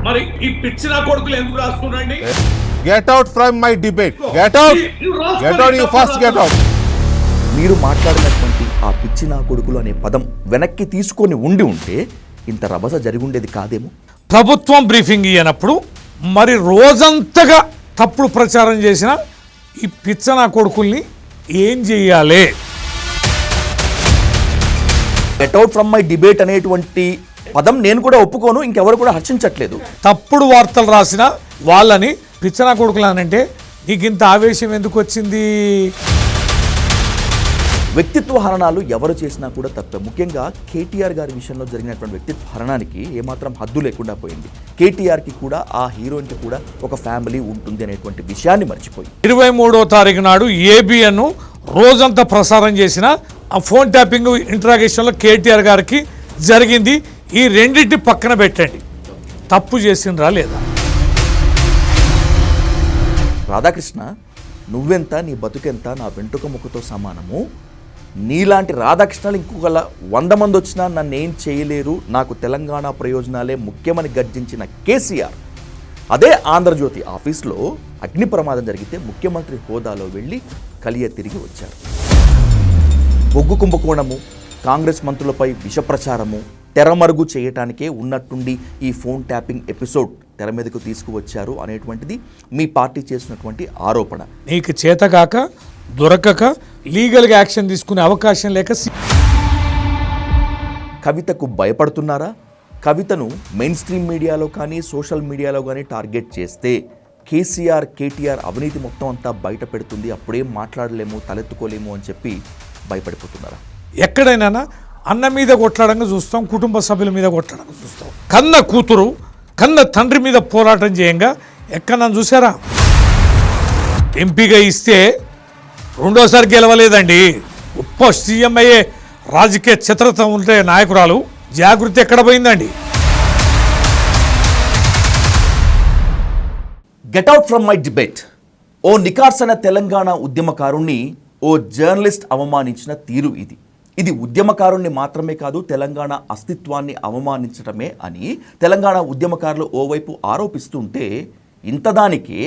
మరి ఈ పిచ్చి నా కొడుకులు ఎందుకు రాస్తున్నారండి? Get out from my debate. Get out. Get out. You first get out. మీరు మాట్లాడినటువంటి ఆ పిచ్చి నా కొడుకులు అనే పదం వెనక్కి తీసుకొని ఉంటే ఇంత రభస జరిగి ఉండేది కాదేమో. ప్రభుత్వం బ్రీఫింగ్ ఇయ్యనప్పుడు మరి రోజంతగా తప్పుడు ప్రచారం చేసిన ఈ పిచ్చ నా కొడుకుల్ని ఏం చెయ్యాలి? Get out from my debate అనేటువంటి పదం నేను కూడా ఒప్పుకోను, ఇంకెవరు కూడా హర్షించట్లేదు. తప్పుడు వార్తలు రాసిన వాళ్ళని పిచ్చ నా కొడుకులు అనంటే నీకు ఇంత ఆవేశం ఎందుకు వచ్చింది? వ్యక్తిత్వ హరణాలు ఎవరు చేసినా కూడా తప్పే. ముఖ్యంగా కేటీఆర్ గారి విషయంలో జరిగినటువంటి వ్యక్తిత్వ హరణానికి ఏమాత్రం హద్దు లేకుండా పోయింది. కేటీఆర్కి కూడా ఆ హీరోయిన్కి కూడా ఒక ఫ్యామిలీ ఉంటుంది అనేటువంటి విషయాన్ని మర్చిపోయి 23వ తారీఖు నాడు ఏబిఎన్ రోజంతా ప్రసారం చేసిన ఆ ఫోన్ ట్యాపింగ్ ఇంట్రాగేషన్లో కేటీఆర్ గారికి జరిగింది. ఈ రెండింటి పక్కన పెట్టండి, తప్పు చేసిండ్రా లేదా? రాధాకృష్ణ, నువ్వెంత, నీ బతుకెంత, నా వెంట్రుక ముక్కతో సమానము. నీలాంటి రాధాకృష్ణలు ఇంకొక 100 మంది వచ్చినా నన్ను ఏం చేయలేరు, నాకు తెలంగాణ ప్రయోజనాలే ముఖ్యమని గర్జించిన కేసీఆర్ అదే ఆంధ్రజ్యోతి ఆఫీస్లో అగ్ని ప్రమాదం జరిగితే ముఖ్యమంత్రి హోదాలో వెళ్ళి కలియ తిరిగి వచ్చారు. బొగ్గు కుంభకోణము, కాంగ్రెస్ మంత్రులపై విషప్రచారము తెరమరుగు చేయటానికే ఉన్నట్టుండి ఈ ఫోన్ ట్యాపింగ్ ఎపిసోడ్ తెర మీదకు తీసుకువచ్చారు అనేటువంటిది మీ పార్టీ చేసినటువంటి ఆరోపణ. నీకు చేతకాక దొరకక లీగల్గా యాక్షన్ తీసుకునే అవకాశం లేక కవితకు భయపడుతున్నారా? కవితను మెయిన్ స్ట్రీమ్ మీడియాలో కానీ సోషల్ మీడియాలో కానీ టార్గెట్ చేస్తే కేసీఆర్ కేటీఆర్ అవినీతి మొత్తం అంతా బయట పెడుతుంది, అప్పుడేం మాట్లాడలేము, తలెత్తుకోలేము అని చెప్పి భయపడిపోతున్నారా? ఎక్కడైనా అన్న మీద కొట్లాడంగా చూస్తాం, కుటుంబ సభ్యుల మీద కొట్లాడంగా చూస్తాం. కన్న కూతురు కన్న తండ్రి మీద పోరాటం చేయంగా ఎక్కడన్నా చూసారా? ఎంపీగా ఇస్తే రెండోసారి గెలవలేదండి. గొప్ప సీఎం అయ్యే రాజకీయ చిత్రత ఉంటే నాయకురాలు జాగృతి ఎక్కడ పోయిందండి? Get out from my debate. ఓ నికార్సన తెలంగాణ ఉద్యమకారుణ్ణి ఓ జర్నలిస్ట్ అవమానించిన తీరు ఇది. ఇది ఉద్యమకారుణ్ణి మాత్రమే కాదు, తెలంగాణ అస్తిత్వాన్ని అవమానించడమే అని తెలంగాణ ఉద్యమకారులు ఓవైపు ఆరోపిస్తుంటే ఇంతదానికి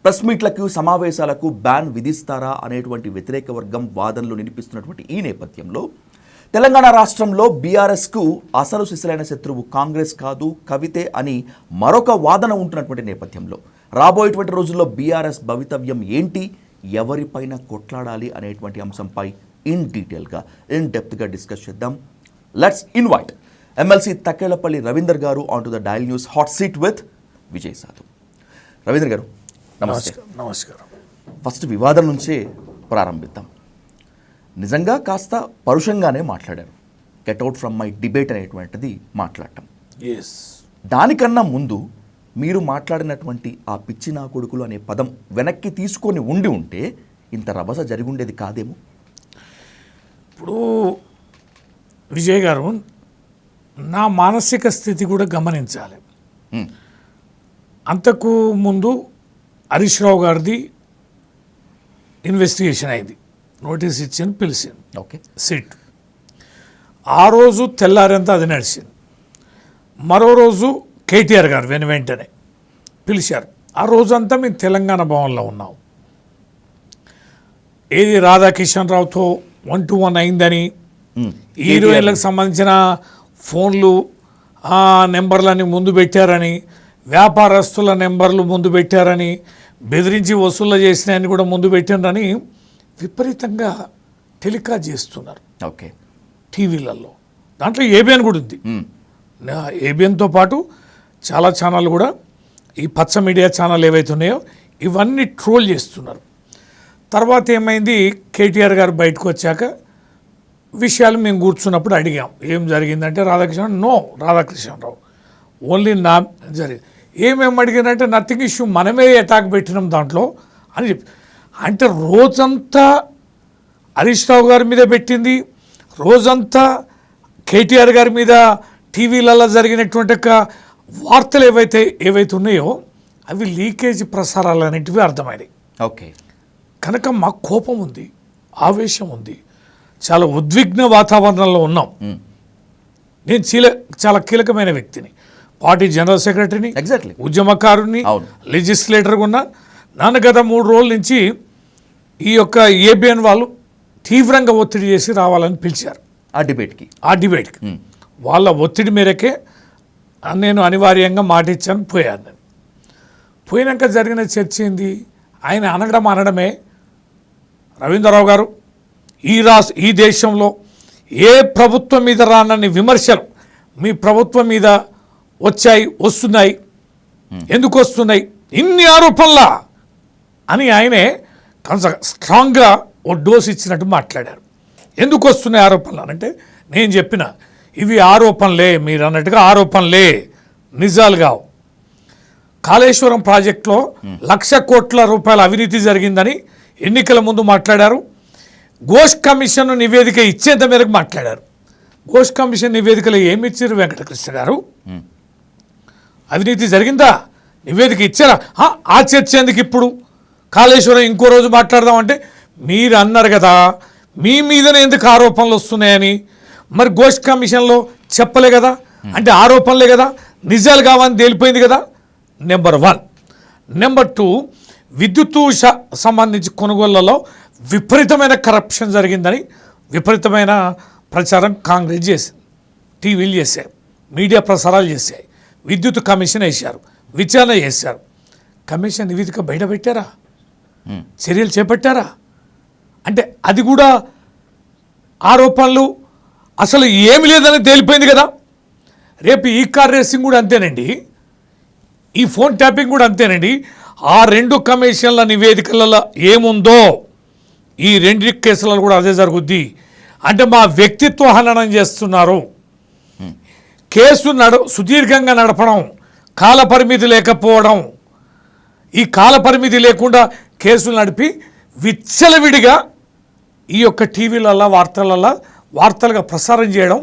ప్రెస్ మీట్లకు సమావేశాలకు బ్యాన్ విధిస్తారా అనేటువంటి వ్యతిరేక వర్గం వాదనలు వినిపిస్తున్నటువంటి ఈ నేపథ్యంలో తెలంగాణ రాష్ట్రంలో బీఆర్ఎస్కు అసలు సిసలైన శత్రువు కాంగ్రెస్ కాదు కవితే అని మరొక వాదన ఉంటున్నటువంటి నేపథ్యంలో రాబోయేటువంటి రోజుల్లో బీఆర్ఎస్ భవితవ్యం ఏంటి, ఎవరిపైన కొట్లాడాలి అనేటువంటి అంశంపై ఇన్ డీటెయిల్గా ఇన్ డెప్త్గా డిస్కస్ చేద్దాం. లెట్స్ ఇన్వైట్ ఎమ్మెల్సీ తక్కేళ్లపల్లి రవీందర్ గారు on to the dial news hot seat with Vijay సాధు. రవీందర్ గారు నమస్తే. నమస్కారం. ఫస్ట్ వివాదం నుంచే ప్రారంభిద్దాం. నిజంగా కాస్త పరుషంగానే మాట్లాడారు. Get out from my debate అనేటువంటిది మాట్లాడటం. దానికన్నా ముందు మీరు మాట్లాడినటువంటి ఆ పిచ్చి నా కొడుకులు అనే పదం వెనక్కి తీసుకొని ఉంటే ఇంత రభస జరిగి ఉండేది కాదేమో. ఇప్పుడు విజయ్ గారు, నా మానసిక స్థితి కూడా గమనించాలి. అంతకు ముందు హరీష్ రావు గారిది ఇన్వెస్టిగేషన్ అయింది, నోటీస్ ఇచ్చింది, పిలిచింది. Okay, SIT. ఆ రోజు తెల్లారంతా అది నడిచింది. మరో రోజు కేటీఆర్ గారు వెంటనే పిలిచారు. ఆ రోజంతా మేము తెలంగాణ భవన్లో ఉన్నాం. ఏది రాధాకిషన్ రావుతో 1-to-1 అయిందని, హీరోయిన్లకు సంబంధించిన ఫోన్లు నెంబర్లని ముందు పెట్టారని, వ్యాపారస్తుల నెంబర్లు ముందు పెట్టారని, బెదిరించి వసూలు చేసినాయని కూడా ముందు పెట్టారని విపరీతంగా టెలికాస్ట్ చేస్తున్నారు. ఓకే, టీవీలలో. దాంట్లో ఏబిఎన్ కూడా ఉంది. ఏబిఎన్తో పాటు చాలా ఛానళ్ళు కూడా, ఈ పచ్చ మీడియా ఛానల్ ఏవైతే ఉన్నాయో ఇవన్నీ ట్రోల్ చేస్తున్నారు. తర్వాత ఏమైంది, కేటీఆర్ గారు బయటకు వచ్చాక విషయాలు మేము కూర్చున్నప్పుడు అడిగాం ఏం జరిగిందంటే రాధాకృష్ణరావు ఓన్లీ నా జరిగింది. ఏమేమి అడిగినంటే నథింగ్ ఇష్యూ, మనమే అటాక్ పెట్టినాం దాంట్లో అని చెప్పి. అంటే రోజంతా హరీష్ రావు గారి మీద పెట్టింది, రోజంతా కేటీఆర్ గారి మీద టీవీలలో జరిగినటువంటి వార్తలు ఏవైతే ఉన్నాయో అవి లీకేజ్ ప్రసారాలు అనేటివి అర్థమైనాయి. ఓకే, కనుక మాకు కోపం ఉంది, ఆవేశం ఉంది, చాలా ఉద్విగ్న వాతావరణంలో ఉన్నాం. నేను చాలా కీలకమైన వ్యక్తిని. పార్టీ జనరల్ సెక్రటరీని, ఎగ్జాక్ట్లీ ఉద్యమకారుని, అవును. లెజిస్లేటర్గా ఉన్నా. నాన్న గత 3 రోజుల నుంచి ఈ యొక్క ఏబిఎన్ వాళ్ళు తీవ్రంగా ఒత్తిడి చేసి రావాలని పిలిచారు ఆ డిబేట్కి. వాళ్ళ ఒత్తిడి మేరకే నేను అనివార్యంగా మాట ఇచ్చాను, పోయాను. నేను పోయినాక జరిగిన చర్చ ఏంది? ఆయన అనడమే, రవీంద్రరావు గారు ఈ దేశంలో ఏ ప్రభుత్వం మీద రానన్ని విమర్శలు మీ ప్రభుత్వం మీద వస్తున్నాయి, ఎందుకు వస్తున్నాయి ఇన్ని ఆరోపణలా అని ఆయనే కొంచెం స్ట్రాంగ్గా ఓ డోస్ ఇచ్చినట్టు మాట్లాడారు. ఎందుకు వస్తున్నాయి ఆరోపణలు అంటే నేను చెప్పిన ఇవి ఆరోపణలే, మీరు అన్నట్టుగా ఆరోపణలే, నిజాలు కావు. కాళేశ్వరం ప్రాజెక్టులో 1,00,000 కోట్ల రూపాయల అవినీతి జరిగిందని ఎన్నికల ముందు మాట్లాడారు. ఘోష్ కమిషన్ నివేదిక ఇచ్చేంత మేరకు మాట్లాడారు. ఘోష్ కమిషన్ నివేదికలో ఏమి ఇచ్చారు వెంకటకృష్ణ గారు? అవినీతి జరిగిందా? నివేదిక ఇచ్చారా? ఆ చర్చ ఎందుకు ఇప్పుడు? కాళేశ్వరం ఇంకో రోజు మాట్లాడదామంటే మీరు అన్నారు కదా మీ మీదనే ఎందుకు ఆరోపణలు వస్తున్నాయని. మరి ఘోష్ కమిషన్లో చెప్పలే కదా, అంటే ఆరోపణలే కదా, నిజాలు కావని తేలిపోయింది కదా. నెంబర్ 1. నెంబర్ 2, విద్యుత్తు సంబంధించి కొనుగోళ్లలో విపరీతమైన కరప్షన్ జరిగిందని విపరీతమైన ప్రచారం కాంగ్రెస్ చేసింది. టీవీలు చేశాయి, మీడియా ప్రసారాలు చేశాయి, విద్యుత్ కమిషన్ వేశారు, విచారణ చేశారు. కమిషన్ నివేదిక బయట పెట్టారా? చర్యలు చేపట్టారా? అంటే అది కూడా ఆరోపణలు అసలు ఏమి లేదని తేలిపోయింది కదా. రేపు ఈ కార్ రేసింగ్ కూడా అంతేనండి, ఈ ఫోన్ ట్యాపింగ్ కూడా అంతేనండి. ఆ 2 కమిషన్ల నివేదికలలో ఏముందో ఈ 2 కేసులలో కూడా అదే జరుగుద్ది. అంటే మా వ్యక్తిత్వ హననం చేస్తున్నారు. కేసు సుదీర్ఘంగా నడపడం, కాలపరిమితి లేకపోవడం, ఈ కాలపరిమితి లేకుండా కేసులు నడిపి విచ్చలవిడిగా ఈ యొక్క టీవీలలో వార్తలుగా ప్రసారం చేయడం,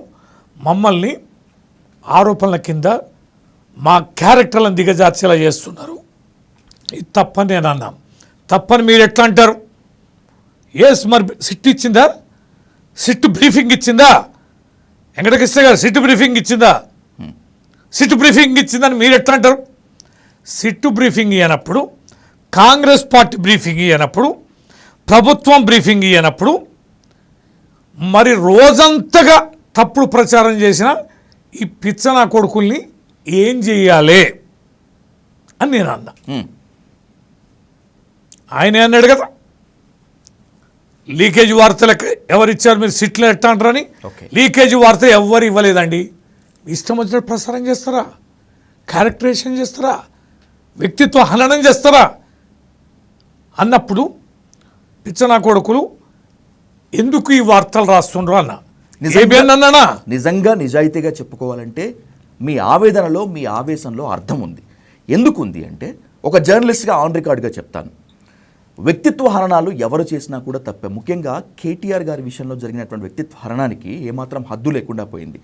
మమ్మల్ని ఆరోపణల కింద మా క్యారెక్టర్లను దిగజార్చేలా చేస్తున్నారు. ఇది తప్పని నేను అన్నాం. తప్పని మీరు ఎట్లా అంటారు? మరి సిట్ ఇచ్చిందా? సిట్ బ్రీఫింగ్ ఇచ్చిందా? వెంకటకృష్ణ గారు సిట్ బ్రీఫింగ్ ఇచ్చిందా? సిట్ బ్రీఫింగ్ ఇచ్చిందని మీరు ఎట్లా అంటారు? సిట్ బ్రీఫింగ్ ఇవ్వనప్పుడు, కాంగ్రెస్ పార్టీ బ్రీఫింగ్ ఇవ్వనప్పుడు, ప్రభుత్వం బ్రీఫింగ్ ఇవ్వనప్పుడు మరి రోజంతగా తప్పుడు ప్రచారం చేసిన ఈ పిచ్చనా కొడుకుల్ని ఏం చెయ్యాలి అని నేను అన్నా. ఆయనే అన్నాడు కదా, లీకేజ్ వార్తలకు ఎవరిచ్చారు మీరు సిట్లు ఎట్టా అంటారని. లీకేజ్ వార్త ఎవరు ఇవ్వలేదండి. ఇష్టం వచ్చినట్టు ప్రసారం చేస్తారా? క్యారెక్టరైజేషన్ చేస్తారా? వ్యక్తిత్వ హననం చేస్తారా? అన్నప్పుడు పిచ్చనా కొడుకులు ఎందుకు ఈ వార్తలు రాస్తుండ్రు అన్న. నిజంగా నిజాయితీగా చెప్పుకోవాలంటే మీ ఆవేదనలో, మీ ఆవేశంలో అర్థం ఉంది. ఎందుకు ఉంది అంటే, ఒక జర్నలిస్ట్గా ఆన్ రికార్డ్గా చెప్తాను, వ్యక్తిత్వ హరణాలు ఎవరు చేసినా కూడా తప్పే. ముఖ్యంగా కేటీఆర్ గారి విషయంలో జరిగినటువంటి వ్యక్తిత్వ హరణానికి ఏమాత్రం హద్దు లేకుండా పోయింది.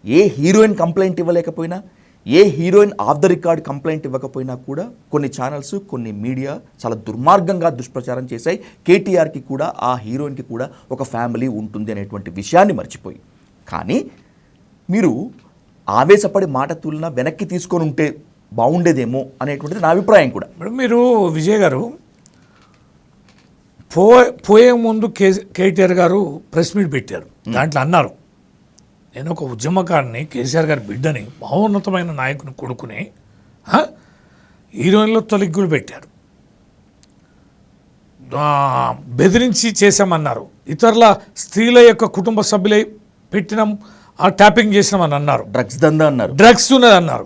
ఏ హీరోయిన్ కంప్లైంట్ ఇవ్వలేకపోయినా, ఏ heroine off the record complaint ఇవ్వకపోయినా కూడా కొన్ని ఛానల్స్, కొన్ని మీడియా చాలా దుర్మార్గంగా దుష్ప్రచారం చేశాయి. కేటీఆర్కి కూడా, ఆ హీరోయిన్కి కూడా ఒక ఫ్యామిలీ ఉంటుంది అనేటువంటి విషయాన్ని మర్చిపోయి. కానీ మీరు ఆవేశపడి మాట తులన వెనక్కి తీసుకొని ఉంటే బాగుండేదేమో అనేటువంటిది నా అభిప్రాయం కూడా. మేడం, మీరు విజయ్ గారు పోయే ముందు కేటీఆర్ గారు ప్రెస్ మీట్ పెట్టారు. దాంట్లో అన్నారు, నేను ఒక ఉద్యమకారిని, కేసీఆర్ గారి బిడ్డని, మహోన్నతమైన నాయకుని కొడుకుని హీరోయిన్లో తొలగిగులు పెట్టారు, బెదిరించి చేశామన్నారు, ఇతరుల స్త్రీల యొక్క కుటుంబ సభ్యులై పెట్టినాం, ట్యాపింగ్ చేసినామని అన్నారు, డ్రగ్స్ దందా అన్నారు, డ్రగ్స్ ఉన్నది అన్నారు.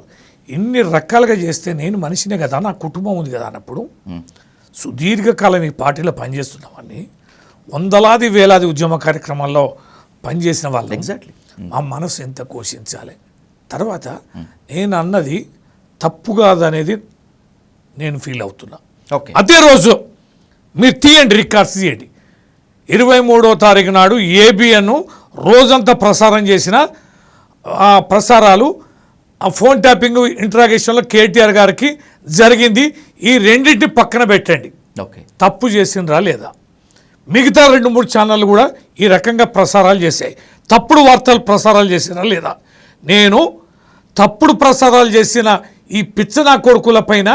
ఇన్ని రకాలుగా చేస్తే నేను మనిషినే కదా, నా కుటుంబం ఉంది కదా అన్నప్పుడు సుదీర్ఘకాలం ఈ పార్టీలో పనిచేస్తున్నామని, వందలాది వేలాది ఉద్యమ కార్యక్రమాల్లో పనిచేసిన వాళ్ళు ఎగ్జాక్ట్లీ మా మనసు ఎంత పోషించాలి. తర్వాత నేను అన్నది తప్పు కాదనేది నేను ఫీల్ అవుతున్నా. అదే రోజు మీరు తీయండి, రికార్డ్స్ తీయండి, 23వ తారీఖు నాడు ఏబిఎన్ రోజంతా ప్రసారం చేసిన ప్రసారాలు, ఆ ఫోన్ ట్యాపింగ్ ఇంట్రాగేషన్లో కేటీఆర్ గారికి జరిగింది. ఈ రెండింటి పక్కన పెట్టండి, తప్పు చేసినరా లేదా. మిగతా 2-3 ఛానళ్ళు కూడా ఈ రకంగా ప్రసారాలు చేశాయి, తప్పుడు వార్తలు ప్రసారాలు చేసినరా లేదా. నేను తప్పుడు ప్రసారాలు చేసిన ఈ పిచ్చనా కొడుకుల పైన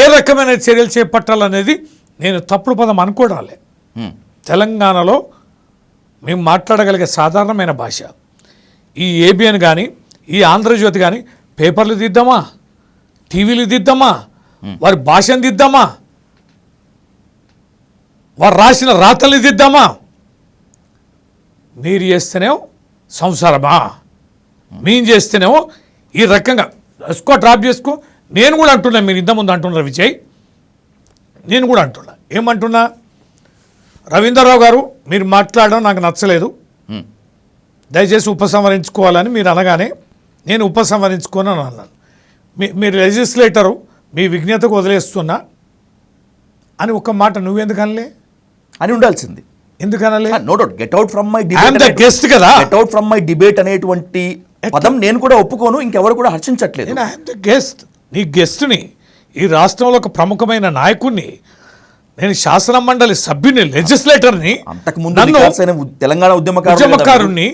ఏ రకమైన చర్యలు చేపట్టాలనేది నేను తప్పుడు పదం అనుకోవడాలే. తెలంగాణలో మేము మాట్లాడగలిగే సాధారణమైన భాష. ఈ ఏబిఎన్ కానీ ఈ ఆంధ్రజ్యోతి కానీ పేపర్లు దిద్దామా, టీవీలు దిద్దామా, వారి భాషను దిద్దామా, వారు రాసిన రాతల్ని దిద్దామా? మీరు చేస్తేనేమో సంసారమా, మేము చేస్తేనేమో ఈ రకంగా వేసుకో డ్రాప్ చేసుకో. నేను కూడా అంటున్నా, మీరు ఇంతకుముందు అంటున్నారు విజయ్, నేను కూడా అంటున్నా. ఏమంటున్నా? రవీంద్రరావు గారు మీరు మాట్లాడడం నాకు నచ్చలేదు, దయచేసి ఉపసంహరించుకోవాలని మీరు అనగానే నేను ఉపసంహరించుకోను అని అన్నాను. మీరు లెజిస్లేటరు, మీ విజ్ఞతకు వదిలేస్తున్నా అని ఒక మాట నువ్వెందుకు అనలే? అని ఉండాల్సింది. ఎందుకనలే? No doubt, get out from my I'm the guest కదా. Get out from my debate అనేటువంటి పదం నేను కూడా ఒప్పుకోను, ఇంకెవరు కూడా హర్షించట్లేదు. I'm the guest. నీ గెస్ట్ని, ఈ రాష్ట్రంలో ఒక ప్రముఖమైన నాయకుడిని, నేను శాసన మండలి సభ్యుని, లెజిస్లేటర్ని, తెలంగాణ ఉద్యమకారుణ్ణి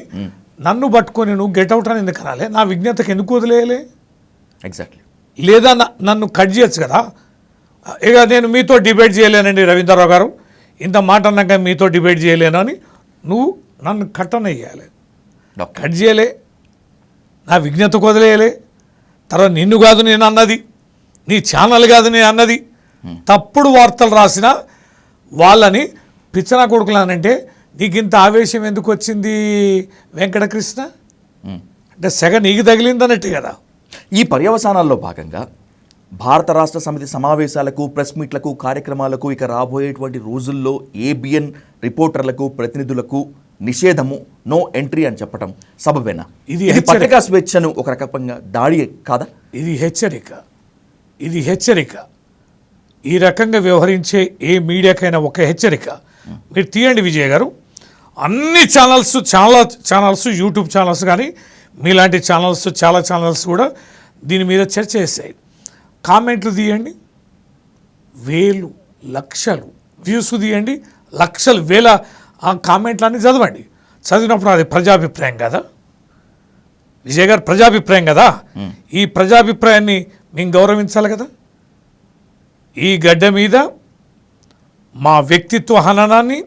నన్ను పట్టుకొని నువ్వు గెట్ అవుట్ అని ఎందుకు అనాలి? నా విజ్ఞతకు ఎందుకు వదిలేయాలి? ఎగ్జాక్ట్లీ. లేదా నన్ను కట్ చేయొచ్చు కదా. ఇక నేను మీతో డిబేట్ చేయలేనండి రవీంద్రరావు గారు, ఇంత మాట అన్నాక మీతో డిబేట్ చేయలేను అని నువ్వు నన్ను కట్టనయ్యాలి. కట్ చేయలే, నా విజ్ఞతకు వదిలేయలే. తర్వాత నిన్ను కాదు నేను అన్నది, నీ ఛానల్ కాదు నేను అన్నది. తప్పుడు వార్తలు రాసిన వాళ్ళని పిచ్చనా కొడుకులానంటే నీకు ఇంత ఆవేశం ఎందుకు వచ్చింది వెంకటకృష్ణ? అంటే సెగ నీకు తగిలిందన్నట్టు కదా. ఈ పర్యవసానాల్లో భాగంగా భారత రాష్ట్ర సమితి సమావేశాలకు, ప్రెస్ మీట్లకు, కార్యక్రమాలకు ఇక రాబోయేటువంటి రోజుల్లో ఏబిఎన్ రిపోర్టర్లకు, ప్రతినిధులకు నిషేధము, నో ఎంట్రీ అని చెప్పడం సబబేనా? ఇది పత్రికా స్వేచ్ఛను ఒక రకంగా దాడి కాదా? ఇది హెచ్చరిక. ఇది హెచ్చరిక. ఈ రకంగా వ్యవహరించే ఏ మీడియాకైనా ఒక హెచ్చరిక. మీరు తీయండి విజయ్ గారు, అన్ని ఛానల్స్, చాలా ఛానల్స్, యూట్యూబ్ ఛానల్స్ కానీ మీలాంటి ఛానల్స్, చాలా ఛానల్స్ కూడా దీని మీద చర్చ చేస్తాయి. కామెంట్లు తీయండి, వేలు లక్షలు వ్యూస్ తీయండి, లక్షలు వేల ఆ కామెంట్లన్నీ చదవండి. చదివినప్పుడు అది ప్రజాభిప్రాయం కదా విజయ్ గారు, ప్రజాభిప్రాయం కదా. ఈ ప్రజాభిప్రాయాన్ని మేము గౌరవించాలి కదా. ఈ గడ్డ మీద మా వ్యక్తిత్వ హననాన్ని,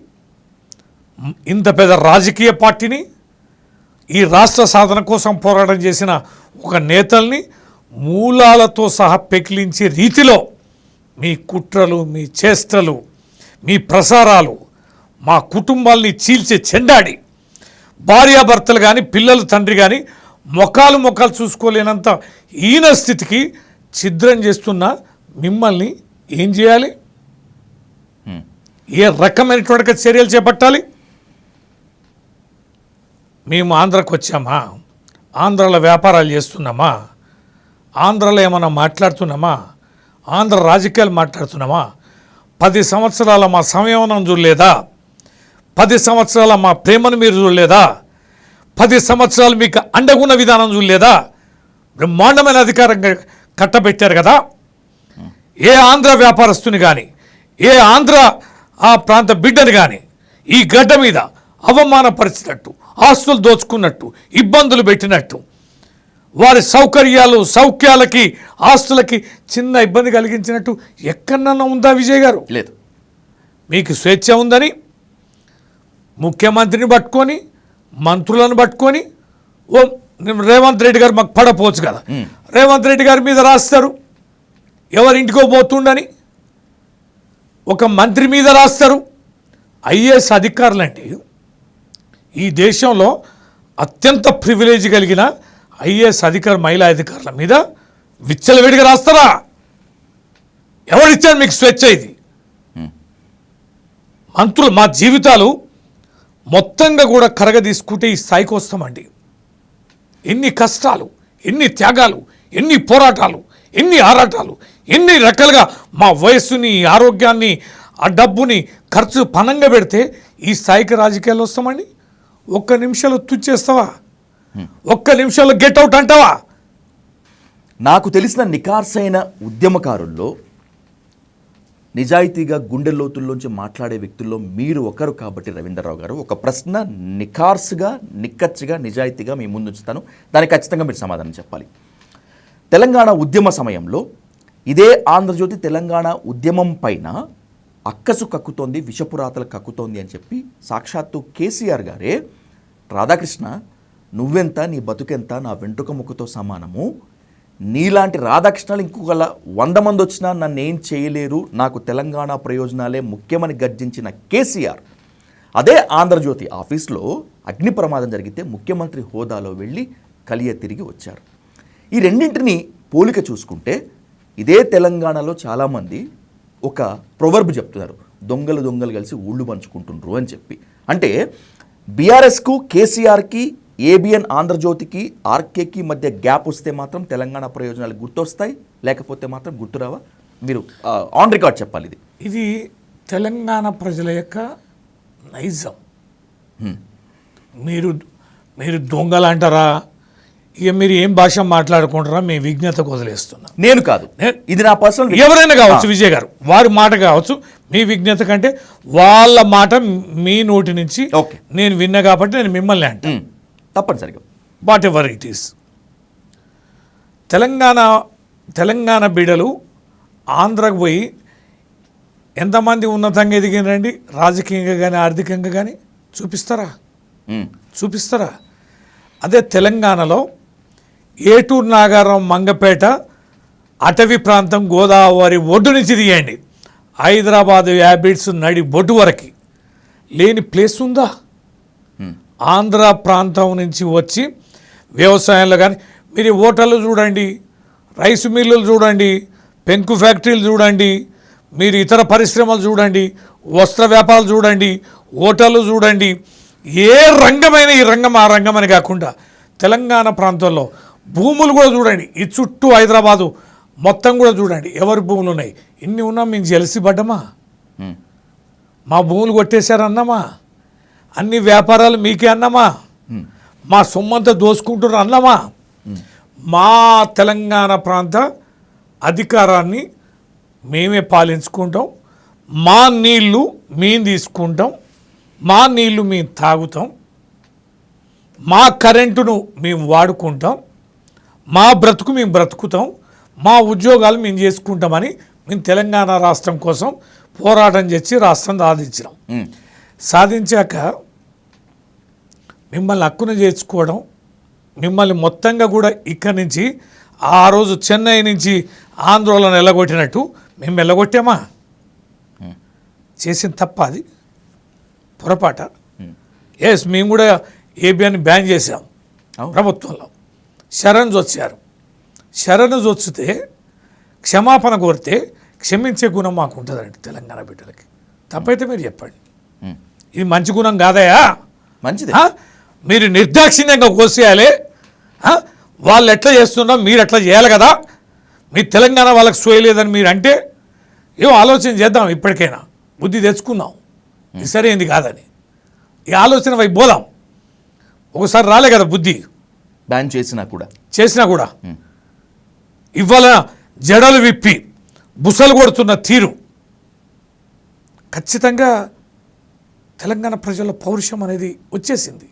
ఇంత పెద్ద రాజకీయ పార్టీని, ఈ రాష్ట్ర సాధన కోసం పోరాటం చేసిన ఒక నేతల్ని మూలాలతో సహా పెకిలించే రీతిలో మీ కుట్రలు, మీ చేష్టలు, మీ ప్రసారాలు మా కుటుంబాల్ని చీల్చే చెండాడి, భార్యాభర్తలు కానీ పిల్లలు తండ్రి కానీ మొఖాలు చూసుకోలేనంత హీన స్థితికి ఛిద్రం చేస్తున్న మిమ్మల్ని ఏం చేయాలి? ఏ రకమైనటువంటి చర్యలు చేపట్టాలి? మేము ఆంధ్రాకి వచ్చామా? ఆంధ్రాలో వ్యాపారాలు చేస్తున్నామా? ఆంధ్రాలో ఏమన్నా మాట్లాడుతున్నామా? ఆంధ్ర రాజకీయాలు మాట్లాడుతున్నామా? 10 సంవత్సరాల మా సంయమనం చూడలేదా? 10 సంవత్సరాల మా ప్రేమను మీరు చూడలేదా? 10 సంవత్సరాలు మీకు అండగున్న విధానం చూడలేదా? బ్రహ్మాండమైన అధికారంగా కట్టబెట్టారు కదా. ఏ ఆంధ్ర వ్యాపారస్తుని కానీ, ఏ ఆంధ్ర ఆ ప్రాంత బిడ్డని కానీ ఈ గడ్డ మీద అవమానపరిచినట్టు, ఆస్తులు దోచుకున్నట్టు, ఇబ్బందులు పెట్టినట్టు, వారి సౌఖ్యాలకి, ఆస్తులకి చిన్న ఇబ్బంది కలిగించినట్టు ఎక్కడన్నా ఉందా విజయ్ గారు? లేదు. మీకు స్వేచ్ఛ ఉందని ముఖ్యమంత్రిని పట్టుకొని, మంత్రులను పట్టుకొని, ఓ రేవంత్ రెడ్డి గారు మాకు పడపోవచ్చు కదా, రేవంత్ రెడ్డి గారి మీద రాస్తారు. ఎవరింటికో పోతుండని ఒక మంత్రి మీద రాస్తారు. ఐఏఎస్ అధికారులంటే ఈ దేశంలో అత్యంత ప్రివిలేజ్ కలిగిన ఐఏఎస్ అధికారులు, మహిళా అధికారుల మీద విచ్చలవిడిగా రాస్తారా? ఎవరిచ్చారు మీకు స్వేచ్ఛ? ఇది మంత్రులు మా జీవితాలు మొత్తంగా కూడా కరగ తీసుకుంటే ఈ స్థాయికి వస్తామండి. ఎన్ని కష్టాలు, ఎన్ని త్యాగాలు, ఎన్ని పోరాటాలు, ఎన్ని ఆరాటాలు, ఎన్ని రకాలుగా మా వయస్సుని, ఆరోగ్యాన్ని, ఆ డబ్బుని ఖర్చు పనంగా పెడితే ఈ స్థాయికి రాజకీయాలు వస్తామండి. 1 నిమిషంలో తుచ్చేస్తావా? 1 నిమిషంలో గెట్ అవుట్ అంటావా? నాకు తెలిసిన నికార్సైన ఉద్యమకారుల్లో, నిజాయితీగా గుండె లోతుల్లోంచి మాట్లాడే వ్యక్తుల్లో మీరు ఒకరు కాబట్టి రవీంద్రరావు గారు, ఒక ప్రశ్న నికార్సుగా, నిక్కచ్చిగా, నిజాయితీగా మీ ముందు ఉంచుతాను. దానికి ఖచ్చితంగా మీరు సమాధానం చెప్పాలి. తెలంగాణ ఉద్యమ సమయంలో ఇదే ఆంధ్రజ్యోతి తెలంగాణ ఉద్యమం పైన అక్కసు కక్కుతోంది, విషపురాతలు కక్కుతోంది అని చెప్పి సాక్షాత్తు కేసీఆర్ గారే, రాధాకృష్ణ నువ్వెంత, నీ బతుకెంత, నా వెంట్రుక ముక్కతో సమానము, నీలాంటి రాధాకృష్ణలు ఇంకొక 100 మంది వచ్చినా నన్ను ఏం చేయలేరు, నాకు తెలంగాణ ప్రయోజనాలే ముఖ్యమని గర్జించిన కేసీఆర్ అదే ఆంధ్రజ్యోతి ఆఫీస్లో అగ్ని ప్రమాదం జరిగితే ముఖ్యమంత్రి హోదాలో వెళ్ళి కలియ తిరిగి వచ్చారు. ఈ రెండింటిని పోలిక చూసుకుంటే ఇదే తెలంగాణలో చాలామంది ఒక ప్రొవర్బ్ చెప్తున్నారు, దొంగలు కలిసి ఊళ్ళు పంచుకుంటుండ్రు అని చెప్పి. అంటే బీఆర్ఎస్కు, కేసీఆర్కి, ఏబిఎన్ ఆంధ్రజ్యోతికి, ఆర్కేకి మధ్య గ్యాప్ వస్తే మాత్రం తెలంగాణ ప్రయోజనాలు గుర్తొస్తాయి, లేకపోతే మాత్రం గుర్తురావా? మీరు ఆన్ రికార్డ్ చెప్పాలి. ఇది తెలంగాణ ప్రజల యొక్క నైజం. మీరు దొంగలు అంటారా, ఇక మీరు ఏం భాష మాట్లాడుకుంటారా, మీ విజ్ఞతకు వదిలేస్తున్నా. నేను కాదు, ఇది నా పర్సనల్. ఎవరైనా కావచ్చు, విజయ్ గారు వారి మాట కావచ్చు, మీ విజ్ఞత కంటే వాళ్ళ మాట మీ నోటి నుంచి నేను విన్నా కాబట్టి నేను మిమ్మల్ని అంటే తప్పనిసరిగా what ever it is. Telangana బిడ్డలు ఆంధ్రకు పోయి ఎంతమంది ఉన్నతంగా ఎదిగినండి, రాజకీయంగా కానీ ఆర్థికంగా కానీ చూపిస్తారా? అదే తెలంగాణలో ఏటూరు నాగారం, మంగపేట, అటవీ ప్రాంతం, గోదావరి ఒడ్డు నుంచి దిగండి, హైదరాబాద్ హ్యాబిట్స్ నడి బొడ్డు వరకు లేని ప్లేస్ ఉందా? ఆంధ్ర ప్రాంతం నుంచి వచ్చి వ్యవసాయంలో కానీ మీరు హోటళ్ళు చూడండి, రైస్ మిల్లులు చూడండి, పెంకు ఫ్యాక్టరీలు చూడండి, మీరు ఇతర పరిశ్రమలు చూడండి, వస్త్ర వ్యాపారాలు చూడండి, హోటళ్ళు చూడండి, ఏ రంగమైన ఈ రంగం ఆ రంగం అని కాకుండా తెలంగాణ ప్రాంతంలో భూములు కూడా చూడండి, ఈ చుట్టూ హైదరాబాదు మొత్తం కూడా చూడండి, ఎవరి భూములు ఉన్నాయి, ఇన్ని ఉన్నా మేము జెలసి పడ్డమా? మా భూములు కొట్టేశారు అన్నామా? అన్ని వ్యాపారాలు మీకే అన్నామా? మా సొమ్మంతా దోసుకుంటున్నారు అన్నామా? మా తెలంగాణ ప్రాంత అధికారాన్ని మేమే పాలించుకుంటాం, మా నీళ్లు మేము తీసుకుంటాం, మా నీళ్లు మేము తాగుతాం, మా కరెంటును మేము వాడుకుంటాం, మా బ్రతుకు మేము బ్రతుకుతాం, మా ఉద్యోగాలు మేము చేసుకుంటామని మేము తెలంగాణ రాష్ట్రం కోసం పోరాటం చేసి రాష్ట్రం సాధించినాం. సాధించాక మిమ్మల్ని హక్కును చేర్చుకోవడం, మిమ్మల్ని మొత్తంగా కూడా ఇక్కడి నుంచి ఆ రోజు చెన్నై నుంచి ఆంధ్రోళన ఎల్లగొట్టినట్టు మేము ఎల్లగొట్టామా? చేసిన తప్ప అది పొరపాట. ఎస్, మేము కూడా ఏబిఎన్ బ్యాన్ చేసాం ప్రభుత్వంలో. శరణ్ వచ్చారు, శరణ్ వచ్చితే క్షమాపణ కోరితే క్షమించే గుణం మాకు ఉంటుందండి తెలంగాణ బిడ్డలకి. తప్పైతే మీరు చెప్పండి, ఇది మంచి గుణం కాదయా? మంచిది. మీరు నిర్దాక్షిణ్యంగా కోసేయాలి, వాళ్ళు ఎట్లా చేస్తున్నా మీరు ఎట్లా చేయాలి కదా, మీ తెలంగాణ వాళ్ళకి సోయలేదని మీరు అంటే ఏమో ఆలోచన చేద్దాం, ఇప్పటికైనా బుద్ధి తెచ్చుకుందాం, ఇది సరైనది కాదని ఈ ఆలోచన వైపు పోదాం. ఒకసారి రాలే కదా బుద్ధి, బ్యాన్ చేసినా కూడా ఇవాళ జడలు విప్పి బుసలు కొడుతున్న తీరు ఖచ్చితంగా తెలంగాణ ప్రజల పౌరుషం అనేది వచ్చేసింది.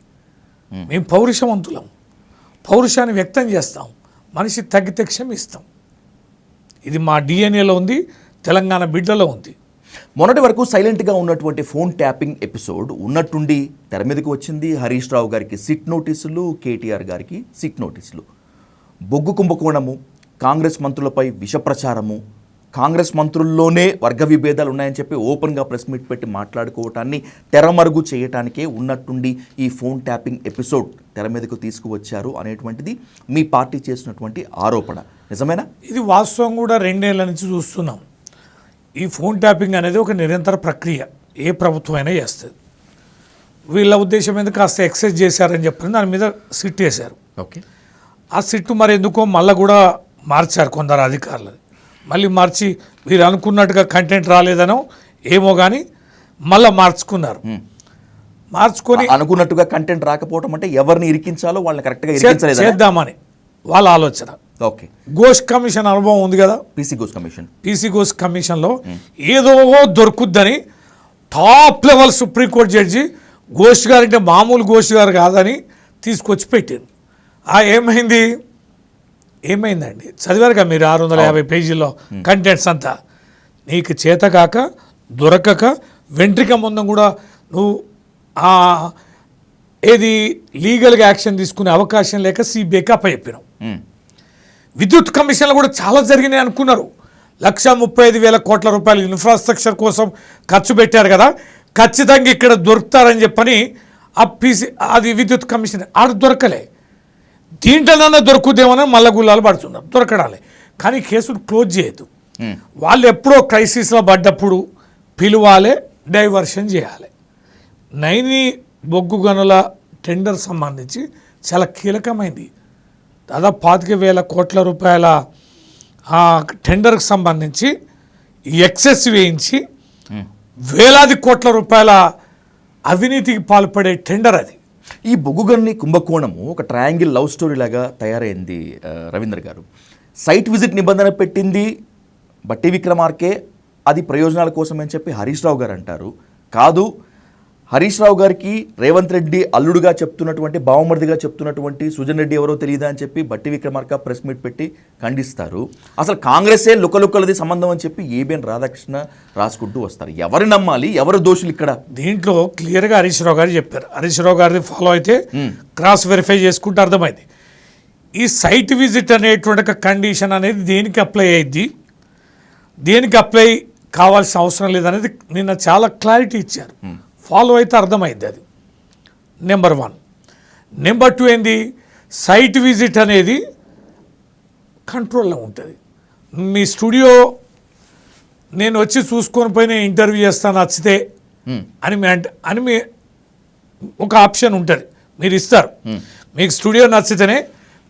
మేము పౌరుషవంతులం, పౌరుషాన్ని వ్యక్తం చేస్తాం, మనిషి తగ్గితే క్షమిస్తాం. ఇది మా డిఎన్ఏలో ఉంది, తెలంగాణ బిడ్డలో ఉంది. మొన్నటి వరకు సైలెంట్గా ఉన్నటువంటి ఫోన్ ట్యాపింగ్ ఎపిసోడ్ ఉన్నట్టుండి తెర మీదకి వచ్చింది. హరీష్ రావు గారికి సిట్ నోటీసులు, కేటీఆర్ గారికి సిట్ నోటీసులు. బొగ్గు కుంభకోణము, కాంగ్రెస్ మంత్రులపై విషప్రచారము, కాంగ్రెస్ మంత్రుల్లోనే వర్గ విభేదాలు ఉన్నాయని చెప్పి ఓపెన్గా ప్రెస్ మీట్ పెట్టి మాట్లాడుకోవటాన్ని తెరమరుగు చేయటానికే ఉన్నట్టుండి ఈ ఫోన్ ట్యాపింగ్ ఎపిసోడ్ తెర మీదకు తీసుకువచ్చారు అనేటువంటిది మీ పార్టీ చేసినటువంటి ఆరోపణ. నిజమేనా? ఇది వాస్తవం కూడా 2 ఏళ్ల నుంచి చూస్తున్నాం. ఈ ఫోన్ ట్యాపింగ్ అనేది ఒక నిరంతర ప్రక్రియ, ఏ ప్రభుత్వం అయినా చేస్తుంది. వీళ్ళ ఉద్దేశం ఎందుకు కాస్త ఎక్సైజ్ చేశారని చెప్పి దాని మీద సిట్ వేశారు. ఓకే, ఆ సిట్టు మరి ఎందుకో మళ్ళీ కూడా మార్చారు కొందరు అధికారులు. మళ్ళీ మార్చి మీరు అనుకున్నట్టుగా కంటెంట్ రాలేదనో ఏమో కానీ మళ్ళీ మార్చుకున్నారు. మార్చుకొని అనుకున్నట్టుగా కంటెంట్ రాకపోవడం అంటే ఎవరిని ఇరికించాలో వాళ్ళని కరెక్ట్గా చేద్దామని వాళ్ళ ఆలోచన. ఓకే, ఘోష్ కమిషన్ అనుభవం ఉంది కదా, పీసీ ఘోష్ కమిషన్లో ఏదో దొరుకుద్దని top level supreme court judge Ghosh garu అంటే మామూలు ఘోష్ గారు కాదని తీసుకొచ్చి పెట్టింది. ఏమైంది, ఏమైందండి చదివారుగా మీరు 650 పేజీల్లో కంటెంట్స్ అంతా. నీకు చేతకాక దొరకక వెంట్రిక ముందు కూడా నువ్వు ఏది లీగల్గా యాక్షన్ తీసుకునే అవకాశం లేక సిబిఐకి అప్పచెప్పినావు. విద్యుత్ కమిషన్లు కూడా చాలా జరిగినాయి అనుకున్నారు. 1,35,000 కోట్ల రూపాయలు ఇన్ఫ్రాస్ట్రక్చర్ కోసం ఖర్చు పెట్టారు కదా, ఖచ్చితంగా ఇక్కడ దొరుకుతారని చెప్పని అది విద్యుత్ కమిషన్ ఆడ దొరకలే. దీంట్లోనన్నా దొరుకుదేమని మల్ల గుల్లాలు పడుతున్నారు, దొరకడాలే. కానీ కేసులు క్లోజ్ చేయొద్దు. వాళ్ళు ఎప్పుడో క్రైసిస్లో పడ్డప్పుడు పిలువాలి, డైవర్షన్ చేయాలి. నైని బొగ్గు గనుల టెండర్ సంబంధించి చాలా కీలకమైంది. దాదాపు 25,000 కోట్ల రూపాయల టెండర్కి సంబంధించి ఎక్సెస్ వేయించి వేలాది కోట్ల రూపాయల అవినీతికి పాల్పడే టెండర్ అది. ఈ బొగ్గుగన్ని కుంభకోణము ఒక ట్రయాంగిల్ లవ్ స్టోరీ లాగా తయారైంది రవీంద్ర గారు. సైట్ విజిట్ నిబంధన పెట్టింది బట్టి విక్రమార్కే, అది ప్రయోజనాల కోసం అని చెప్పి హరీష్ రావు గారు అంటారు. కాదు, హరీష్ రావు గారికి రేవంత్ రెడ్డి అల్లుడుగా చెప్తున్నటువంటి, బావమరిదిగా చెప్తున్నటువంటి సుజన్ రెడ్డి ఎవరో తెలియదా అని చెప్పి బట్టి విక్రమార్క ప్రెస్ మీట్ పెట్టి ఖండిస్తారు. అసలు కాంగ్రెసే లుకలుకలది సంబంధం అని చెప్పి ఏబిఎన్ రాధాకృష్ణ రాసుకుంటూ వస్తారు. ఎవరు నమ్మాలి, ఎవరు దోషులు ఇక్కడ? దీంట్లో క్లియర్గా హరీష్ రావు గారు చెప్పారు. హరీష్ రావు గారిని ఫాలో అయితే క్రాస్ వెరిఫై చేసుకుంటే అర్థమైంది. ఈ సైట్ విజిట్ అనేటువంటి ఒక కండిషన్ అనేది దేనికి అప్లై అయ్యిద్ది, దేనికి అప్లై కావాల్సిన అవసరం లేదనేది నిన్న చాలా క్లారిటీ ఇచ్చారు. ఫాలో అయితే అర్థమైంది అది. నెంబర్ 1. నెంబర్ 2 ఏంది, సైట్ విజిట్ అనేది కంట్రోల్లో ఉంటుంది. మీ స్టూడియో నేను వచ్చి చూసుకొని పోయి నేను ఇంటర్వ్యూ చేస్తాను నచ్చితే అని మీ ఒక ఆప్షన్ ఉంటుంది, మీరు ఇస్తారు. మీకు స్టూడియో నచ్చితేనే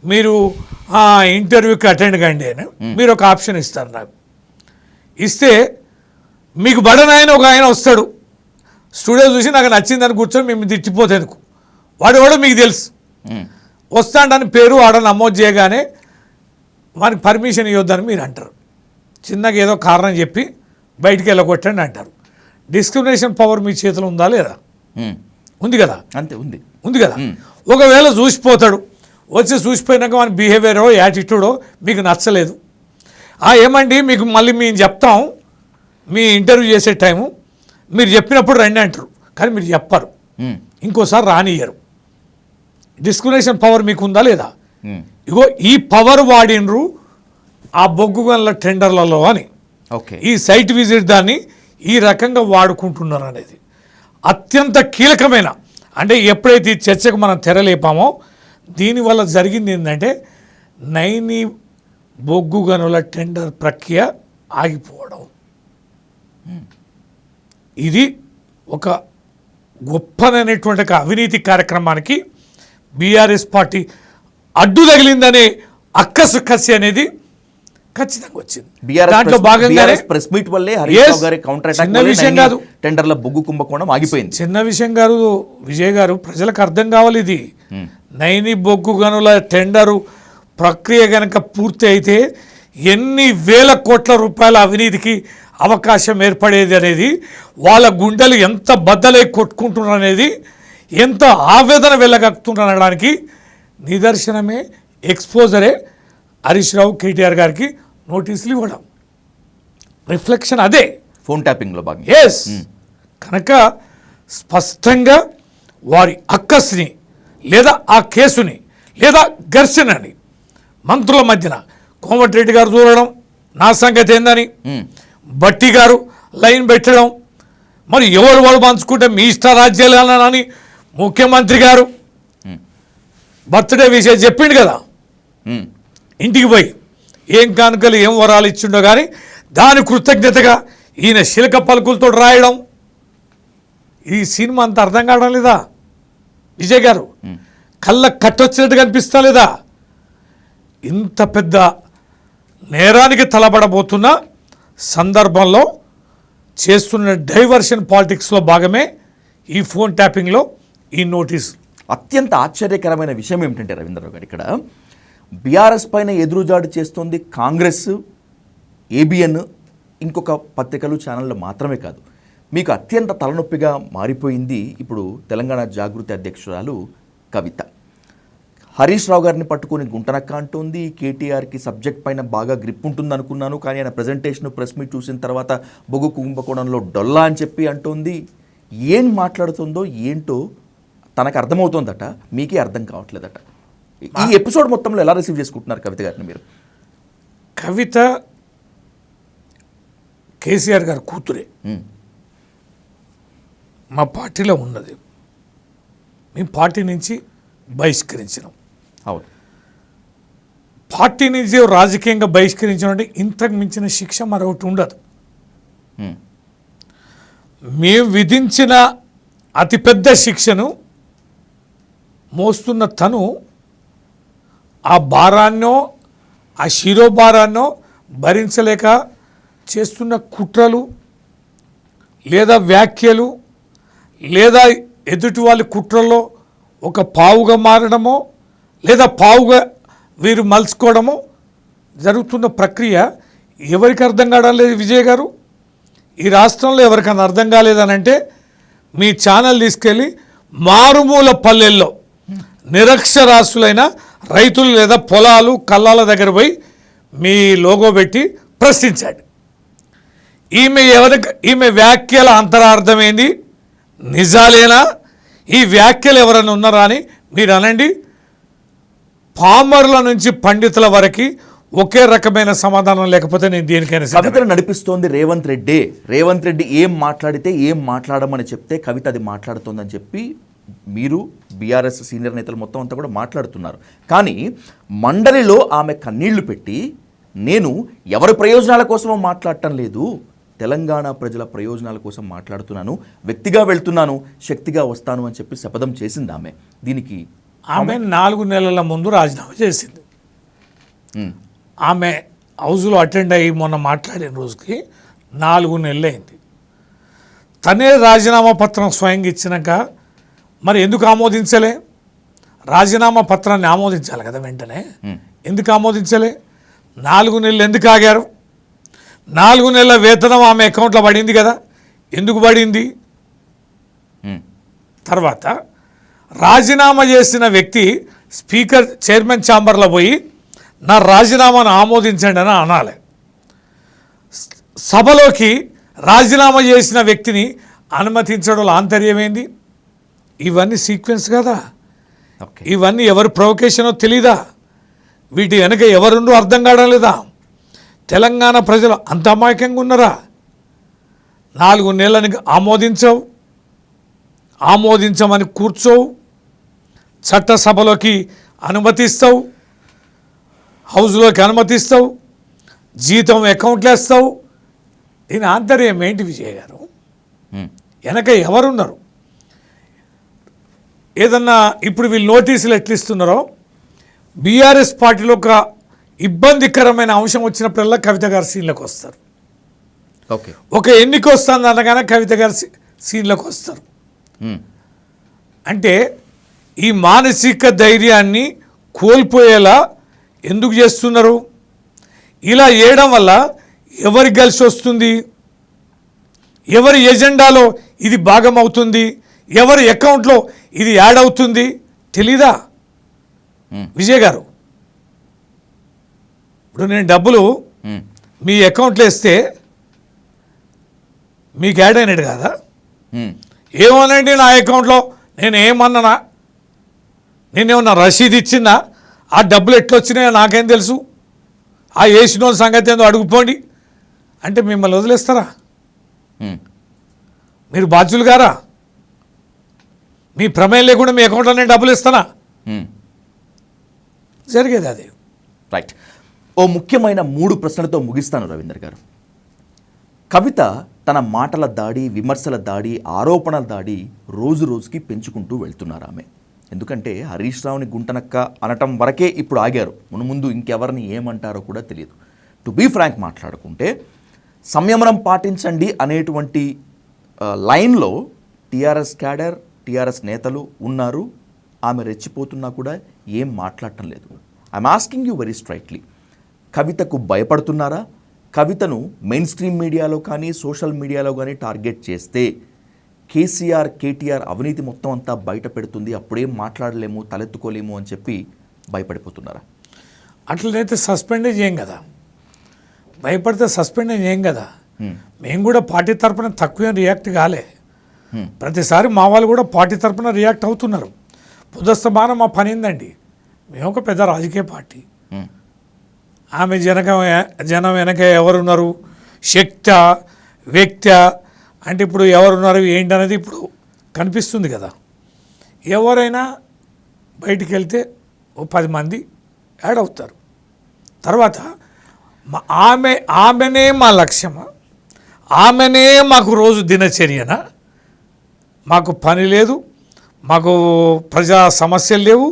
మీరు ఇంటర్వ్యూకి అటెండ్ కండి అని మీరు ఒక ఆప్షన్ ఇస్తారు. నాకు ఇస్తే మీకు బడనాయన ఒక ఆయన వస్తాడు, స్టూడియో చూసి నాకు నచ్చిందని కూర్చొని మేము తిట్టిపోతేందుకు, వాడు కూడా మీకు తెలుసు. వస్తాడని పేరు ఆడ నమోదు చేయగానే వానికి పర్మిషన్ ఇవ్వద్దని మీరు అంటారు. చిన్నగా ఏదో కారణం చెప్పి బయటికి వెళ్ళగొట్టండి అంటారు. డిస్క్రిమినేషన్ పవర్ మీ చేతిలో ఉందా లేదా? ఉంది కదా. అంతే, ఉంది కదా. ఒకవేళ చూసిపోతాడు, వచ్చి చూసిపోయినాక మన బిహేవియరో యాటిట్యూడో మీకు నచ్చలేదు, ఏమండి మీకు మళ్ళీ మేము చెప్తాం మీ ఇంటర్వ్యూ చేసే టైము, మీరు చెప్పినప్పుడు రండి అంటారు, కానీ మీరు చెప్పరు, ఇంకోసారి రానియ్యరు. డిస్క్రిమినేషన్ పవర్ మీకు ఉందా లేదా? ఇగో ఈ పవర్ వాడినరు ఆ బొగ్గు గనుల టెండర్లలో అని. ఈ సైట్ విజిట్ దాన్ని ఈ రకంగా వాడుకుంటున్నారు అనేది అత్యంత కీలకమైన, అంటే ఎప్పుడైతే ఈ చర్చకు మనం తెరలేపామో దీనివల్ల జరిగింది ఏంటంటే నైని బొగ్గు గనుల టెండర్ ప్రక్రియ ఆగిపోవడం. ఇది ఒక గొప్పదైనటువంటి ఒక అవినీతి కార్యక్రమానికి బీఆర్ఎస్ పార్టీ అడ్డు తగిలిందనే అక్కసు కసి అనేది ఖచ్చితంగా వచ్చింది. దాంట్లో భాగంగానే ప్రెస్ మీట్ వల్లే హరీష్ రావు గారి కౌంటర్ అటాక్ వల్లే విషయం కాదు, టెండర్ల బొగ్గు కుంభకోణం ఆగిపోయింది. చిన్న విషయం గారు విజయ్ గారు, ప్రజలకు అర్థం కావాలి. ఇది నైని బొగ్గు గనుల టెండరు ప్రక్రియ కనుక పూర్తి అయితే ఎన్ని వేల కోట్ల రూపాయల అవినీతికి అవకాశం ఏర్పడేది అనేది, వాళ్ళ గుండెలు ఎంత బద్దలై కొట్టుకుంటున్నారు అనేది, ఎంత ఆవేదన వెళ్ళగక్కుతున్నారనడానికి నిదర్శనమే, ఎక్స్పోజరే హరీష్ రావు కేటీఆర్ గారికి నోటీసులు ఇవ్వడం. రిఫ్లెక్షన్ అదే ఫోన్ ట్యాపింగ్లో భాగం. ఎస్, కనుక స్పష్టంగా వారి అక్కస్ని లేదా ఆ కేసుని లేదా ఘర్షణని మంత్రుల మధ్యన కోమటిరెడ్డి గారు చూడడం, నా సంగతి ఏందని బట్టి గారు లైన్ పెట్టడం, మరి ఎవరు వాళ్ళు పంచుకుంటే మీ ఇష్ట రాజ్యాలని ముఖ్యమంత్రి గారు బర్త్డే విషయం చెప్పిండు కదా, ఇంటికి పోయి ఏం కానుకలు ఏం వరాలు ఇచ్చిండో కానీ దాని కృతజ్ఞతగా ఈయన శిలక పలుకులతో రాయడం. ఈ సినిమా అంత అర్థం కావడం లేదా విజయ్ గారు? కళ్ళ కట్టొచ్చినట్టు కనిపిస్తా లేదా? ఇంత పెద్ద నేరానికి తలబడబోతున్న సందర్భంలో చేస్తున్న డైవర్షన్ పాలిటిక్స్లో భాగమే ఈ ఫోన్ ట్యాపింగ్లో ఈ నోటీస్. అత్యంత ఆశ్చర్యకరమైన విషయం ఏమిటంటే రవీంద్రరావు గారు, ఇక్కడ బీఆర్ఎస్ పైన ఎదురుజాడు చేస్తోంది కాంగ్రెస్, ఏబిఎన్, ఇంకొక పత్రికలు ఛానళ్ళు మాత్రమే కాదు. మీకు అత్యంత తలనొప్పిగా మారిపోయింది ఇప్పుడు తెలంగాణ జాగృతి అధ్యక్షురాలు కవిత. హరీష్ రావు గారిని పట్టుకొని గుంటనక్క అంటుంది, కేటీఆర్కి సబ్జెక్ట్ పైన బాగా గ్రిప్ ఉంటుంది అనుకున్నాను, కానీ ఆయన ప్రజెంటేషన్ ప్రెస్ మీట్ చూసిన తర్వాత బొగ్గు కుంభకోణంలో డొల్లా అని చెప్పి అంటుంది. ఏం మాట్లాడుతుందో ఏంటో తనకు అర్థమవుతోందట, మీకే అర్థం కావట్లేదట. ఈ ఎపిసోడ్ మొత్తంలో ఎలా రిసీవ్ చేసుకుంటున్నారు కవిత గారిని మీరు? కవిత కేసీఆర్ గారి కూతురే, మా పార్టీలో ఉన్నది. మేము పార్టీ నుంచి బహిష్కరించినాం. అవును, పార్టీ నుంచి రాజకీయంగా బహిష్కరించడం అంటే ఇంతకు మించిన శిక్ష మరొకటి ఉండదు. మేము విధించిన అతిపెద్ద శిక్షను మోస్తున్న తను ఆ భారాన్నో ఆ శిరోభారాన్నో భరించలేక చేస్తున్న కుట్రలు లేదా వ్యాఖ్యలు లేదా ఎదుటి వాళ్ళ కుట్రల్లో ఒక పావుగా మారడమో లేదా పావుగా వీరు మలుచుకోవడమో జరుగుతున్న ప్రక్రియ ఎవరికి అర్థం కావడం లేదు విజయ్ గారు. ఈ రాష్ట్రంలో ఎవరికైనా అర్థం కాలేదనంటే మీ ఛానల్ తీసుకెళ్ళి మారుమూల పల్లెల్లో నిరక్షరాస్యులైన రైతులు లేదా పొలాలు కళ్ళాల దగ్గర పోయి మీ లోగో పెట్టి ప్రశ్నించండి. ఈమె వ్యాఖ్యల అంతరార్థం ఏంది, నిజాలేనా, ఈ వ్యాఖ్యలు ఎవరైనా ఉన్నారా అని మీరు అనండి. పామరుల నుంచి పండితుల వరకు ఒకే రకమైన సమాధానం లేకపోతే నేను దేనికైనా కవితను నడిపిస్తోంది రేవంత్ రెడ్డి. రేవంత్ రెడ్డి ఏం మాట్లాడితే ఏం మాట్లాడమని చెప్తే కవిత అది మాట్లాడుతోందని చెప్పి మీరు బీఆర్ఎస్ సీనియర్ నేతలు మొత్తం అంతా కూడా మాట్లాడుతున్నారు. కానీ మండలిలో ఆమె కన్నీళ్లు పెట్టి నేను ఎవరి ప్రయోజనాల కోసమో మాట్లాడటం లేదు, తెలంగాణ ప్రజల ప్రయోజనాల కోసం మాట్లాడుతున్నాను, వ్యక్తిగా వెళ్తున్నాను, శక్తిగా వస్తాను అని చెప్పి శపథం చేసింది ఆమె. దీనికి ఆమె 4 నెలల ముందు రాజీనామా చేసింది. ఆమె హౌస్లో అటెండ్ అయ్యి మొన్న మాట్లాడిన రోజుకి 4 నెలలు అయింది. తనే రాజీనామా పత్రం స్వయంగా ఇచ్చినాక మరి ఎందుకు ఆమోదించలే? రాజీనామా పత్రాన్ని ఆమోదించాలి కదా వెంటనే. ఎందుకు ఆమోదించలే? 4 నెలలు ఎందుకు ఆగారు? 4 నెలల వేతనం ఆమె అకౌంట్లో పడింది కదా, ఎందుకు పడింది? తర్వాత రాజీనామా చేసిన వ్యక్తి స్పీకర్ చైర్మన్ ఛాంబర్లో పోయి నా రాజీనామాను ఆమోదించండి అని అనాలి. సభలోకి రాజీనామా చేసిన వ్యక్తిని అనుమతించడంలో ఆంతర్యమేంది? ఇవన్నీ సీక్వెన్స్ కదా, ఇవన్నీ ఎవరు ప్రొవకేషనో తెలీదా? వీటి వెనక ఎవరుండో అర్థం కావడం లేదా? తెలంగాణ ప్రజలు అంత అమాయకంగా ఉన్నారా? 4 నెలలని ఆమోదించవు, ఆమోదించమని కూర్చోవు, చట్టసభలోకి అనుమతిస్తావు, హౌస్లోకి అనుమతిస్తావు, జీతం అకౌంట్లో వేస్తావు. దీని ఆంతర్యం ఏంటి విజయ్ గారు? వెనక ఎవరున్నారు? ఏదన్నా ఇప్పుడు వీళ్ళు నోటీసులు ఎట్లా ఇస్తున్నారో బీఆర్ఎస్ పార్టీలో ఒక ఇబ్బందికరమైన అంశం వచ్చినప్పుడల్లా కవిత గారు సీన్లోకి వస్తారు. ఒక ఎన్నిక వస్తుంది అనగానే కవిత గారు సీన్లోకి వస్తారు. అంటే ఈ మానసిక ధైర్యాన్ని కోల్పోయేలా ఎందుకు చేస్తున్నారు? ఇలా చేయడం వల్ల ఎవరికి కలిసి వస్తుంది? ఎవరి ఎజెండాలో ఇది భాగం అవుతుంది? ఎవరి అకౌంట్లో ఇది యాడ్ అవుతుంది? తెలీదా విజయ్ గారు? ఇప్పుడు నేను డబ్బులు మీ అకౌంట్లో వేస్తే మీకు యాడ్ అయినట్టు కాదా? ఏమోనండి నా అకౌంట్లో నేను ఏమన్నానా, నేనేమన్నా రసీదు ఇచ్చిందా, ఆ డబ్బులు ఎట్లొచ్చినాయో నాకేం తెలుసు, ఆ వేసిన సంగతి ఏందో అడుగుపోండి అంటే మిమ్మల్ని వదిలేస్తారా? మీరు బాధ్యులు గారా? మీ ప్రమేయం లేకుండా మీ అకౌంట్లో నేను డబ్బులు ఇస్తానా? జరిగేది అది. రైట్. ఓ ముఖ్యమైన 3 ప్రశ్నలతో ముగిస్తాను రవీందర్ గారు. కవిత తన మాటల దాడి, విమర్శల దాడి, ఆరోపణల దాడి రోజు రోజుకి పెంచుకుంటూ వెళ్తున్నారు ఆమె. ఎందుకంటే హరీష్ రావుని గుంటనక్క అనటం వరకే ఇప్పుడు ఆగారు, ముందు ఇంకెవరిని ఏమంటారో కూడా తెలియదు. టు బీ ఫ్రాంక్ మాట్లాడుకుంటే సంయమనం పాటించండి అనేటువంటి లైన్లో టీఆర్ఎస్ క్యాడర్, టీఆర్ఎస్ నేతలు ఉన్నారు. ఆమె రెచ్చిపోతున్నా కూడా ఏం మాట్లాడటం లేదు. I'm asking you very straightly, కవితకు భయపడుతున్నారా? కవితను మెయిన్ స్ట్రీమ్ మీడియాలో కానీ సోషల్ మీడియాలో కానీ టార్గెట్ చేస్తే కేసీఆర్, కేటీఆర్ అవినీతి మొత్తం అంతా బయట పెడుతుంది, అప్పుడేం మాట్లాడలేము, తలెత్తుకోలేము అని చెప్పి భయపడిపోతున్నారా? అట్లనైతే సస్పెండే చేయం కదా, భయపడితే సస్పెండ్ చేయం కదా. మేము కూడా పార్టీ తరపున తక్కువ రియాక్ట్ కాలే. ప్రతిసారి మా వాళ్ళు కూడా పార్టీ తరపున రియాక్ట్ అవుతున్నారు. పుదస్తమానం మా పని ఏందండి, మేము ఒక పెద్ద రాజకీయ పార్టీ. ఆమె జనం వెనక ఎవరున్నారు, శక్త వ్యక్త అంటే ఇప్పుడు ఎవరున్నారు ఏంటనేది ఇప్పుడు కనిపిస్తుంది కదా. ఎవరైనా బయటికి వెళ్తే ఓ 10 మంది యాడ్ అవుతారు. తర్వాత ఆమెనే మా లక్ష్యమా, ఆమెనే మాకు రోజు దినచర్యనా? మాకు పని లేదు, మాకు ప్రజా సమస్యలు లేవు,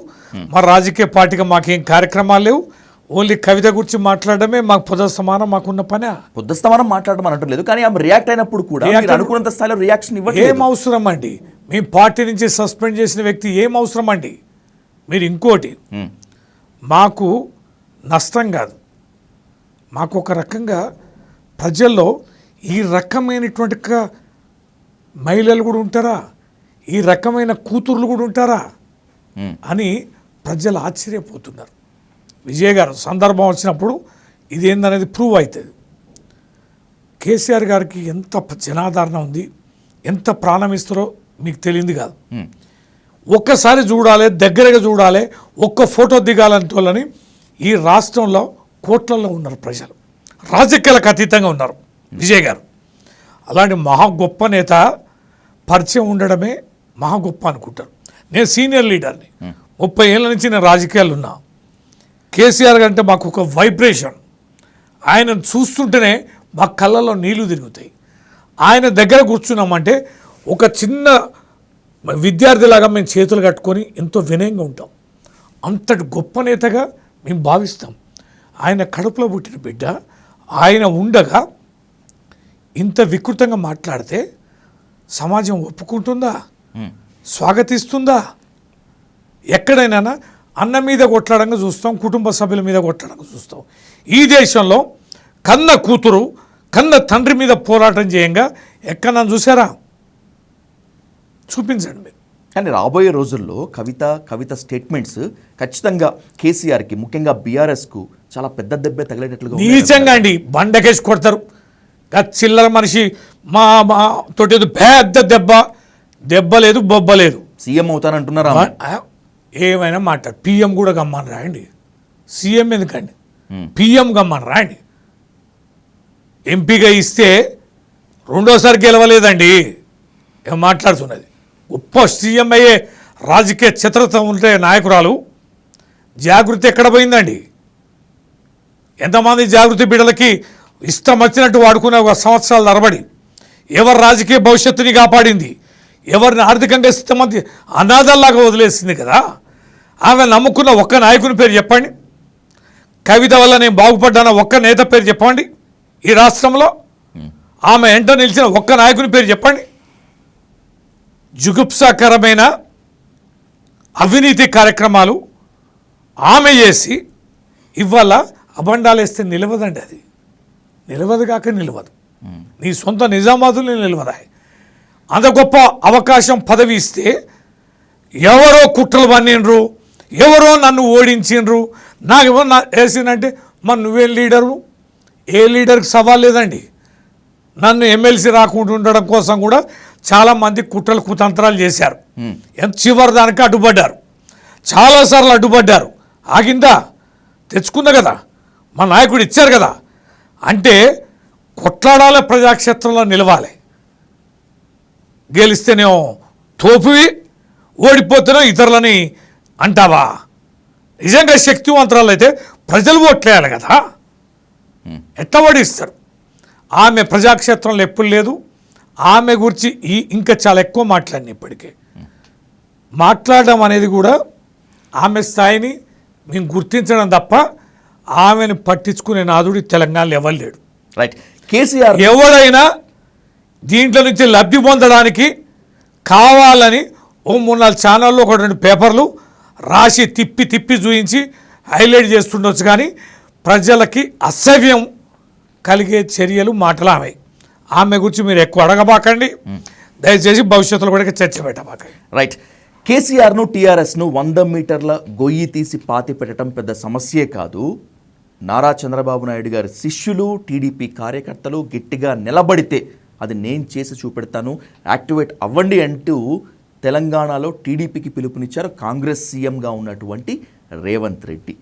మా రాజకీయ పార్టీగా మాకేం కార్యక్రమాలు లేవు. ఓన్లీ కవిత గురించి మాట్లాడడమే మాకు పొద్దుస్తమానం మాకున్న పని. పొద్దుస్తమానం మాట్లాడడం అనట్లేదు, కానీ ఆమె రియాక్ట్ అయినప్పుడు కూడా మీరు అనుకున్నంత స్థాయిలో రియాక్షన్ ఇవ్వట్లేదు. ఏం అవసరం అండి, మీ పార్టీ నుంచి సస్పెండ్ చేసిన వ్యక్తి ఏం అవసరం అండి? మీరు ఇంకోటి, మాకు నష్టం కాదు, మాకు ఒక రకంగా ప్రజల్లో ఈ రకమైనటువంటి మహిళలు కూడా ఉంటారా, ఈ రకమైన కూతుర్లు కూడా ఉంటారా అని ప్రజలు ఆశ్చర్యపోతున్నారు. విజయ్ గారు సందర్భం వచ్చినప్పుడు ఇదేందనేది ప్రూవ్ అవుతుంది. కేసీఆర్ గారికి ఎంత జనాదరణ ఉంది, ఎంత ప్రాణం ఇస్తారో మీకు తెలియంది కాదు. ఒక్కసారి చూడాలి, దగ్గరగా చూడాలి, ఒక్క ఫోటో దిగాలని తోలని ఈ రాష్ట్రంలో కోట్లలో ఉన్నారు ప్రజలు, రాజకీయాలకు అతీతంగా ఉన్నారు. విజయ్ గారు అలాంటి మహా గొప్ప నేత పరిచయం ఉండడమే మహా గొప్ప అనుకుంటారు. నేను సీనియర్ లీడర్ని, 30 ఏళ్ళ నుంచి నేను రాజకీయాలు ఉన్నా. కేసీఆర్ అంటే మాకు ఒక వైబ్రేషన్, ఆయనను చూస్తుంటేనే మా కళ్ళల్లో నీళ్లు తిరుగుతాయి. ఆయన దగ్గర కూర్చున్నామంటే ఒక చిన్న విద్యార్థిలాగా మేము చేతులు కట్టుకొని ఎంతో వినయంగా ఉంటాం. అంతటి గొప్ప నేతగా మేము భావిస్తాం. ఆయన కడుపులో పుట్టిన బిడ్డ, ఆయన ఉండగా ఇంత వికృతంగా మాట్లాడితే సమాజం ఒప్పుకుంటుందా, స్వాగతిస్తుందా? ఎక్కడైనా అన్న మీద కొట్లాడంగా చూస్తాం, కుటుంబ సభ్యుల మీద కొట్లాడంగా చూస్తాం. ఈ దేశంలో కన్న కూతురు కన్న తండ్రి మీద పోరాటం చేయంగా ఎక్కడన్నా చూసారా? చూపించండి మీరు. కానీ రాబోయే రోజుల్లో కవిత స్టేట్మెంట్స్ ఖచ్చితంగా కేసీఆర్కి, ముఖ్యంగా బీఆర్ఎస్కు చాలా పెద్ద దెబ్బే తగిలేటట్లుగా నీచంగా అండి. బండకేసి కొడతారు. చిల్లర మనిషి మా తోటి పెద్ద దెబ్బ లేదు, బొబ్బ లేదు. సీఎం అవుతానంటున్నారా? ఏమైనా మాట్లాడు. పిఎం కూడా గమ్మని రాయండి, సీఎం ఎందుకండి, పిఎం గమ్మని రాయండి. ఎంపీగా ఇస్తే రెండోసారి గెలవలేదండి, ఏం మాట్లాడుతున్నది. గొప్ప సీఎం అయ్యే రాజకీయ చిత్రత ఉంటే నాయకురాలు జాగృతి ఎక్కడ పోయిందండి? ఎంతమంది జాగృతి బిడ్డలకి ఇష్టం వచ్చినట్టు వాడుకునే ఒక సంవత్సరాల తరబడి ఎవరి రాజకీయ భవిష్యత్తుని కాపాడింది, ఎవరిని ఆర్థికంగా ఇష్టమంది అనాథల్లాగా వదిలేసింది కదా. ఆమె నమ్ముకున్న ఒక్క నాయకుని పేరు చెప్పండి. కవిత వల్ల నేను బాగుపడ్డాన ఒక్క నేత పేరు చెప్పండి. ఈ రాష్ట్రంలో ఆమె ఎంట నిలిచిన ఒక్క నాయకుని పేరు చెప్పండి. జుగుప్సాకరమైన అవినీతి కార్యక్రమాలు ఆమె చేసి ఇవాళ అబండాలు వేస్తే నిలవదండి, అది నిలవదు కాక నిలవదు. నీ సొంత నిజామాబాదులు నిలవదా? అంత గొప్ప అవకాశం పదవి ఇస్తే ఎవరో కుట్రలు పన్నిండ్రు, ఎవరో నన్ను ఓడించిండ్రు, నాకు ఎవరు వేసిందంటే మరి నువ్వేం లీడరు? ఏ లీడర్కి సవాల్ లేదండి. నన్ను ఎమ్మెల్సీ రాకుండా ఉండడం కోసం కూడా చాలామంది కుట్రలు కుతంత్రాలు చేశారు. ఎంత చివరి దానికి అడ్డుపడ్డారు, చాలాసార్లు అడ్డుపడ్డారు. ఆగిందా? తెచ్చుకుందా కదా, మా నాయకుడు ఇచ్చారు కదా. అంటే కొట్లాడాలి, ప్రజాక్షేత్రంలో నిలవాలి. గెలిస్తేనేమో తోపువి, ఓడిపోతేనో ఇతరులని అంటావా? నిజంగా శక్తివంతరాలు అయితే ప్రజలు ఓట్లేయాలి కదా, ఎట్లా ఓడిస్తారు? ఆమె ప్రజాక్షేత్రంలో ఎప్పుడు లేదు. ఆమె గురించి ఇంకా చాలా ఎక్కువ మాట్లాడిన ఇప్పటికే. మాట్లాడడం అనేది కూడా ఆమె స్థాయిని మేము గుర్తించడం తప్ప ఆమెను పట్టించుకునే నాదుడు తెలంగాణలో ఎవరు లేడు. రైట్. కేసీఆర్ ఎవరైనా దీంట్లో నుంచి లబ్ధి పొందడానికి కావాలని ఓ 3-4 ఛానళ్ళు, 1-2 పేపర్లు రాసి తిప్పి చూయించి హైలైట్ చేస్తుండొచ్చు. కానీ ప్రజలకి అసహ్యం కలిగే చర్యలు, మాటలు ఆమె గురించి మీరు ఎక్కువ అడగబాకండి. దయచేసి భవిష్యత్తులో కూడా చర్చ పెట్టబాకండి. రైట్. కేసీఆర్ను టీఆర్ఎస్ను 100 మీటర్ల గొయ్యి తీసి పాతి పెట్టడం పెద్ద సమస్యే కాదు. నారా చంద్రబాబు నాయుడు గారి శిష్యులు టీడీపీ కార్యకర్తలు గట్టిగా నిలబడితే అది నేను చేసి చూపెడతాను, యాక్టివేట్ అవ్వండి అంటూ తెలంగాణలో టీడీపీకి పిలుపునిచ్చారు కాంగ్రెస్ సీఎంగా ఉన్నటువంటి రేవంత్ రెడ్డి.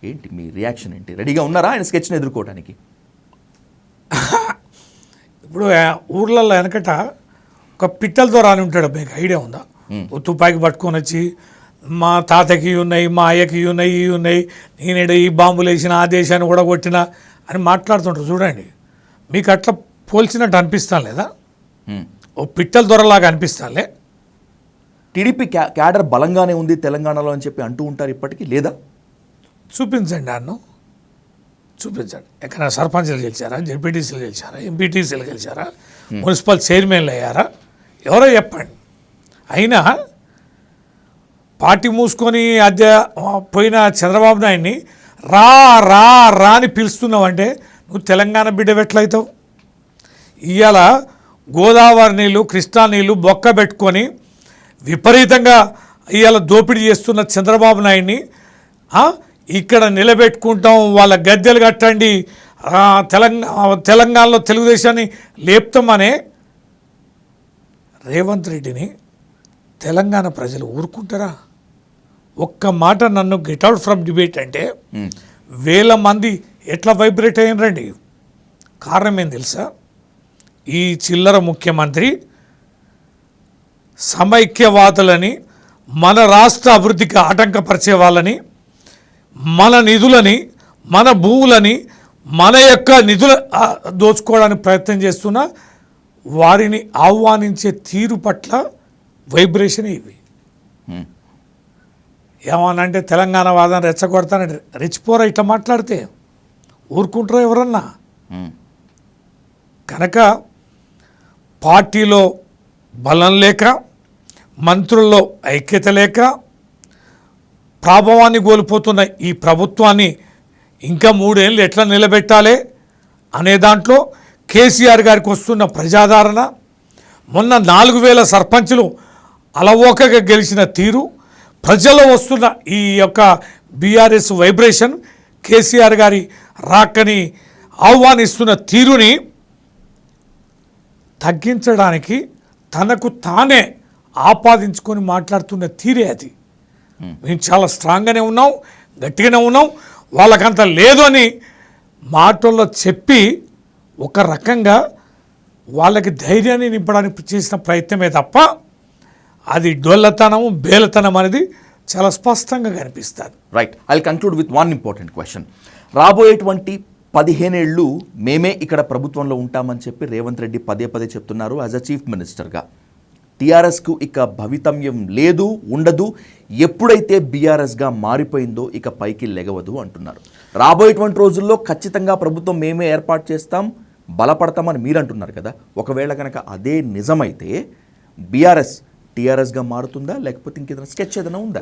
ఏంటి మీ రియాక్షన్ ఏంటి? రెడీగా ఉన్నారా ఆయన స్కెచ్ని ఎదుర్కోవడానికి? ఇప్పుడు ఊర్లలో వెనకట ఒక పిట్టలతో రాని ఉంటాడు, మీకు ఐడియా ఉందా? ఓ తుపాకి పట్టుకొని వచ్చి మా తాతకి ఉన్నాయి, మా అయ్యకి ఉన్నాయి, ఇవి ఉన్నాయి, నేను ఈ బాంబులు వేసిన, ఆ దేశాన్ని కూడా కొట్టిన అని మాట్లాడుతుంటారు చూడండి. మీకు అట్లా పోల్చినట్టు అనిపిస్తాను లేదా? ఓ పిట్టల దొరలాగా అనిపిస్తానులే. టీడీపీ క్యాడర్ బలంగానే ఉంది తెలంగాణలో అని చెప్పి అంటూ ఉంటారు ఇప్పటికీ, లేదా? చూపించండి అన్ను, చూపించండి. ఎక్కడ సర్పంచ్లు గెలిచారా, జెడ్పీటీసీలు గెలిచారా, ఎంపీటీసీలు గెలిచారా, మున్సిపల్ చైర్మన్లు అయ్యారా? ఎవరో చెప్పండి. అయినా పార్టీ మూసుకొని పోయిన చంద్రబాబు నాయుడిని రా రా రా అని పిలుస్తున్నావంటే నువ్వు తెలంగాణ బిడ్డ ఎట్లయితావు? ఇవాళ గోదావరి నీళ్ళు, కృష్ణా నీళ్ళు బొక్క పెట్టుకొని విపరీతంగా ఇవాళ దోపిడీ చేస్తున్న చంద్రబాబు నాయుడిని ఇక్కడ నిలబెట్టుకుంటాం, వాళ్ళ గద్దెలు కట్టండి, తెలంగాణలో తెలుగుదేశాన్ని లేపుతామనే రేవంత్ రెడ్డిని తెలంగాణ ప్రజలు ఊరుకుంటారా? ఒక్క మాట నన్ను గెట్అవుట్ ఫ్రమ్ డిబేట్ అంటే 1000 మంది ఎట్లా వైబ్రేట్ అయ్యారండి. కారణం ఏం తెలుసా? ఈ చిల్లర ముఖ్యమంత్రి సమైక్యవాదులని, మన రాష్ట్ర అభివృద్ధికి ఆటంకపరిచే వాళ్ళని, మన నిధులని, మన భూములని, మన యొక్క నిధుల దోచుకోవడానికి ప్రయత్నం చేస్తున్న వారిని ఆహ్వానించే తీరు పట్ల వైబ్రేషన్ ఇవి. ఏమనంటే తెలంగాణ వాదన రెచ్చగొడతానంటే రెచ్చిపోరా ఇట్లా మాట్లాడితే? ఊరుకుంటారా ఎవరన్నా? కనుక పార్టీలో బలం లేక, మంత్రుల్లో ఐక్యత లేక, ప్రాభవాన్ని కోల్పోతున్న ఈ ప్రభుత్వాన్ని ఇంకా 3 ఏళ్ళు ఎట్లా నిలబెట్టాలి అనే దాంట్లో కేసీఆర్ గారికి వస్తున్న ప్రజాదరణ, మొన్న 4000 సర్పంచులు అలవోకగా గెలిచిన తీరు, ప్రజల్లో వస్తున్న ఈ యొక్క బీఆర్ఎస్ వైబ్రేషన్, కేసీఆర్ గారి రాకని ఆహ్వానిస్తున్న తీరుని తగ్గించడానికి తనకు తానే ఆపాదించుకొని మాట్లాడుతున్న తీరే అది. మేము చాలా స్ట్రాంగ్గానే ఉన్నాం, గట్టిగానే ఉన్నాం, వాళ్ళకంత లేదు అని మాటల్లో చెప్పి ఒక రకంగా వాళ్ళకి ధైర్యాన్ని నింపడానికి చేసిన ప్రయత్నమే తప్ప అది డొల్లతనము, బేలతనం అనేది చాలా స్పష్టంగా కనిపిస్తుంది. Right, I conclude with one important question. రాబోయేటువంటి 15 ఏళ్ళు మేమే ఇక్కడ ప్రభుత్వంలో ఉంటామని చెప్పి రేవంత్ రెడ్డి పదే చెప్తున్నారు యాజ్ అ చీఫ్ మినిస్టర్గా. టీఆర్ఎస్కు ఇక భవితవ్యం లేదు, ఉండదు. ఎప్పుడైతే బీఆర్ఎస్గా మారిపోయిందో ఇక పైకి లెగవదు అంటున్నారు. రాబోయేటువంటి రోజుల్లో ఖచ్చితంగా ప్రభుత్వం మేమే ఏర్పాటు చేస్తాం, బలపడతామని మీరు అంటున్నారు కదా. ఒకవేళ కనుక అదే నిజమైతే బీఆర్ఎస్ టీఆర్ఎస్గా మారుతుందా, లేకపోతే ఇంకేదైనా స్కెచ్ ఏదైనా ఉందా?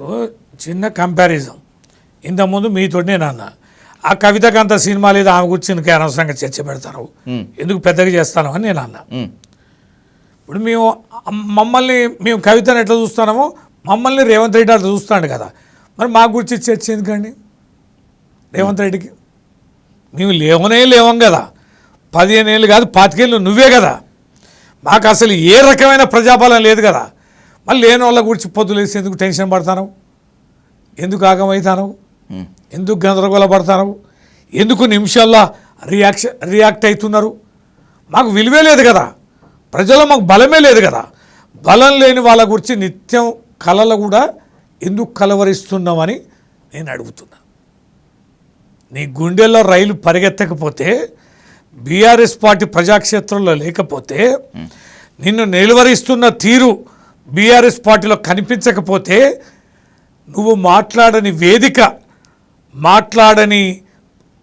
చిన్న కంపారిజన్. ఇంతకుముందు మీతోనే నాన్న ఆ కవితకు అంత సినిమా లేదు, ఆమె గురించి ఇంకా అనవసరంగా చర్చ పెడతాను, ఎందుకు పెద్దగా చేస్తాను అని నేను అన్నా. ఇప్పుడు మేము కవితను ఎట్లా చూస్తున్నామో మమ్మల్ని రేవంత్ రెడ్డి అట్లా చూస్తాడు కదా, మరి మా గురించి చర్చ ఎందుకండి రేవంత్ రెడ్డికి? మేము లేవం కదా, 15 ఏళ్ళు కాదు 25 ఏళ్ళు నువ్వే కదా. మాకు అసలు ఏ రకమైన ప్రజాపాలన లేదు కదా. మళ్ళీ లేని వాళ్ళ గురించి పొద్దులేసి ఎందుకు టెన్షన్ పడతాను, ఎందుకు ఆగమవుతాను, ఎందుకు గందరగోళ పడతాను, ఎందుకు నిమిషాల్లో రియాక్ట్ అవుతున్నారు? మాకు విలువే లేదు కదా, ప్రజల్లో మాకు బలమే లేదు కదా. బలం లేని వాళ్ళ గురించి నిత్యం కళలు కూడా ఎందుకు కలవరిస్తున్నామని నేను అడుగుతున్నా. నీ గుండెల్లో రైలు పరిగెత్తకపోతే, బీఆర్ఎస్ పార్టీ ప్రజాక్షేత్రంలో లేకపోతే, నిన్ను నిలువరిస్తున్న తీరు బీఆర్ఎస్ పార్టీలో కనిపించకపోతే, నువ్వు మాట్లాడని వేదిక, మాట్లాడని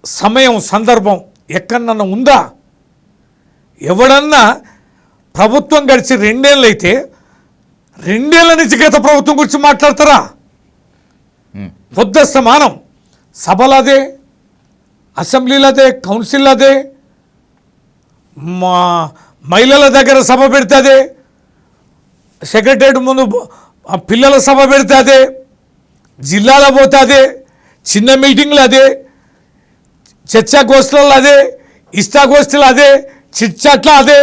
సమయం, సందర్భం ఎక్కడన్నా ఉందా? ఎవడన్నా ప్రభుత్వం గడిచి 2 ఏళ్ళు అయితే 2 ఏళ్ల నుంచి గత ప్రభుత్వం గురించి మాట్లాడతారా? పొద్దుస్తమానం సభలదే, అసెంబ్లీలదే, కౌన్సిల్లదే, మహిళల దగ్గర సభ పెడితే, సెక్రటరేట్ ముందు ఆ పిల్లల సభ పెడితే అదే, జిల్లాలో పోతే అదే, చిన్న మీటింగ్లు అదే, చర్చాగోష్ఠులలో అదే, ఇష్టాగోష్ఠులు అదే, చిట్చాట్ల అదే.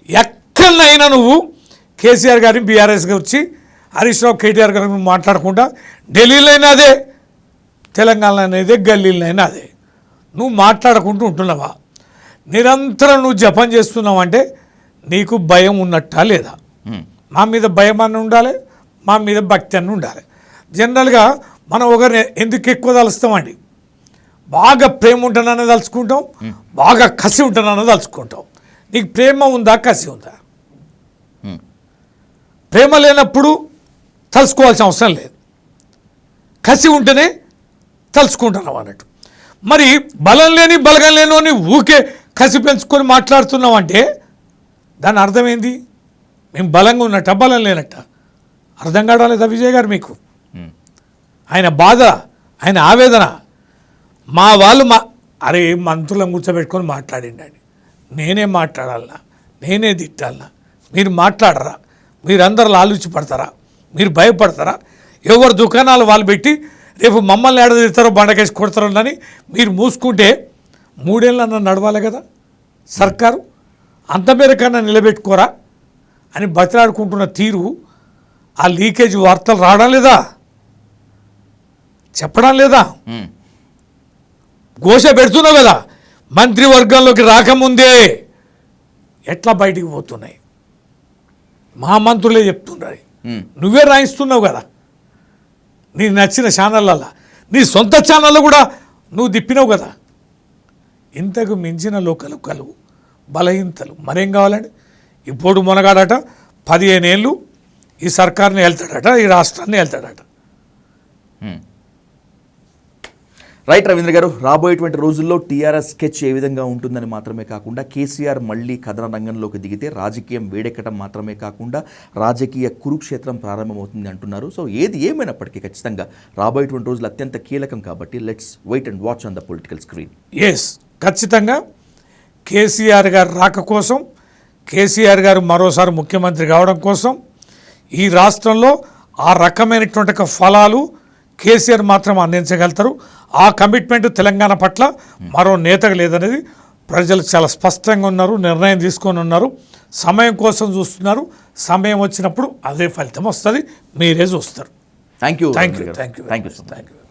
ఎక్కడైనా నువ్వు కేసీఆర్ గారిని బీఆర్ఎస్ వచ్చి హరీష్ రావు కేటీఆర్ గారిని మాట్లాడకుండా ఢిల్లీలో అయినా అదే, తెలంగాణలో అనేది గల్లీలో అదే. నువ్వు మాట్లాడుకుంటూ ఉంటున్నావా? నిరంతరం నువ్వు జపం చేస్తున్నావంటే నీకు భయం ఉన్నట్టా లేదా? మా మీద భయం అని ఉండాలి, మా మీద భక్తి అని ఉండాలి. జనరల్గా మనం ఒకరిని ఎందుకు ఎక్కువ తలుస్తామండి? బాగా ప్రేమ ఉంటానని తలుచుకుంటాం, బాగా కసి ఉంటానని తలుచుకుంటాం. నీకు ప్రేమ ఉందా, కసి ఉందా? ప్రేమ లేనప్పుడు తలుసుకోవాల్సిన అవసరం లేదు, కసి ఉంటేనే తలుచుకుంటున్నావు అన్నట్టు. మరి బలం లేని బలగం లేని అని ఊకే కసి పెంచుకొని మాట్లాడుతున్నావు అంటే దాని అర్థం ఏంది? మేము బలంగా ఉన్నట్ట, బలం లేనట్ట? అర్థం కావట్లేదా విజయ్ గారు మీకు? ఆయన బాధ, ఆయన ఆవేదన. మా వాళ్ళు అరే మంత్రులను కూర్చోబెట్టుకొని మాట్లాడిండండి, నేనే మాట్లాడాలనా, నేనే తిట్టాలనా? మీరు మాట్లాడరా? మీరు అందరు ఆలోచి పడతారా? మీరు భయపడతారా? ఎవరు దుకాణాలు వాళ్ళు పెట్టి రేపు మమ్మల్ని ఏడ తిడతారో బండకేసి కొడతారో అని మీరు మూసుకుంటే 3 ఏళ్ళన్నా నడవాలి కదా సర్కారు. అంత మేరకన్నా నిలబెట్టుకోరా అని బతిలాడుకుంటున్న తీరు, ఆ లీకేజ్ వార్తలు రావడం లేదా, చెప్పడం లేదా? ఘోష పెడుతున్నావు కదా, మంత్రివర్గంలోకి రాకముందే ఎట్లా బయటికి పోతున్నాయి? మా మంత్రులే చెప్తున్నారు, నువ్వే రాయిస్తున్నావు కదా. నీకు నచ్చిన ఛానళ్ళల్లో, నీ సొంత ఛానళ్ళు కూడా నువ్వు తిప్పినావు కదా. ఇంతకు మించిన లోకలుకలు బలహీనతలు మరేం కావాలండి? ఇప్పుడు మొనగాడట 15 ఏళ్ళు ఈ సర్కార్ని వెళ్తాడట, ఈ రాష్ట్రాన్ని వెళ్తాడట. రైట్ రవీంద్ర గారు, రాబోయేటువంటి రోజుల్లో టీఆర్ఎస్ స్కెచ్ ఏ విధంగా ఉంటుందని మాత్రమే కాకుండా కేసీఆర్ మళ్ళీ కథన రంగంలోకి దిగితే రాజకీయం వేడెక్కడం మాత్రమే కాకుండా రాజకీయ కురుక్షేత్రం ప్రారంభమవుతుంది అంటున్నారు. సో ఏది ఏమైనప్పటికీ ఖచ్చితంగా రాబోయేటువంటి రోజులు అత్యంత కీలకం కాబట్టి let's wait and watch on the political screen. Yes, ఖచ్చితంగా కేసీఆర్ గారు రాక కోసం, కేసీఆర్ గారు మరోసారి ముఖ్యమంత్రి కావడం కోసం ఈ రాష్ట్రంలో ఆ రకమైనటువంటి ఫలాలు కేసీఆర్ మాత్రం అందించగలుగుతారు. ఆ కమిట్మెంట్ తెలంగాణ పట్ల మరో నేతకు లేదనేది ప్రజలు చాలా స్పష్టంగా ఉన్నారు, నిర్ణయం తీసుకొని ఉన్నారు, సమయం కోసం చూస్తున్నారు. సమయం వచ్చినప్పుడు అదే ఫలితం వస్తుంది, మీరే చూస్తారు. Thank you. Thank you.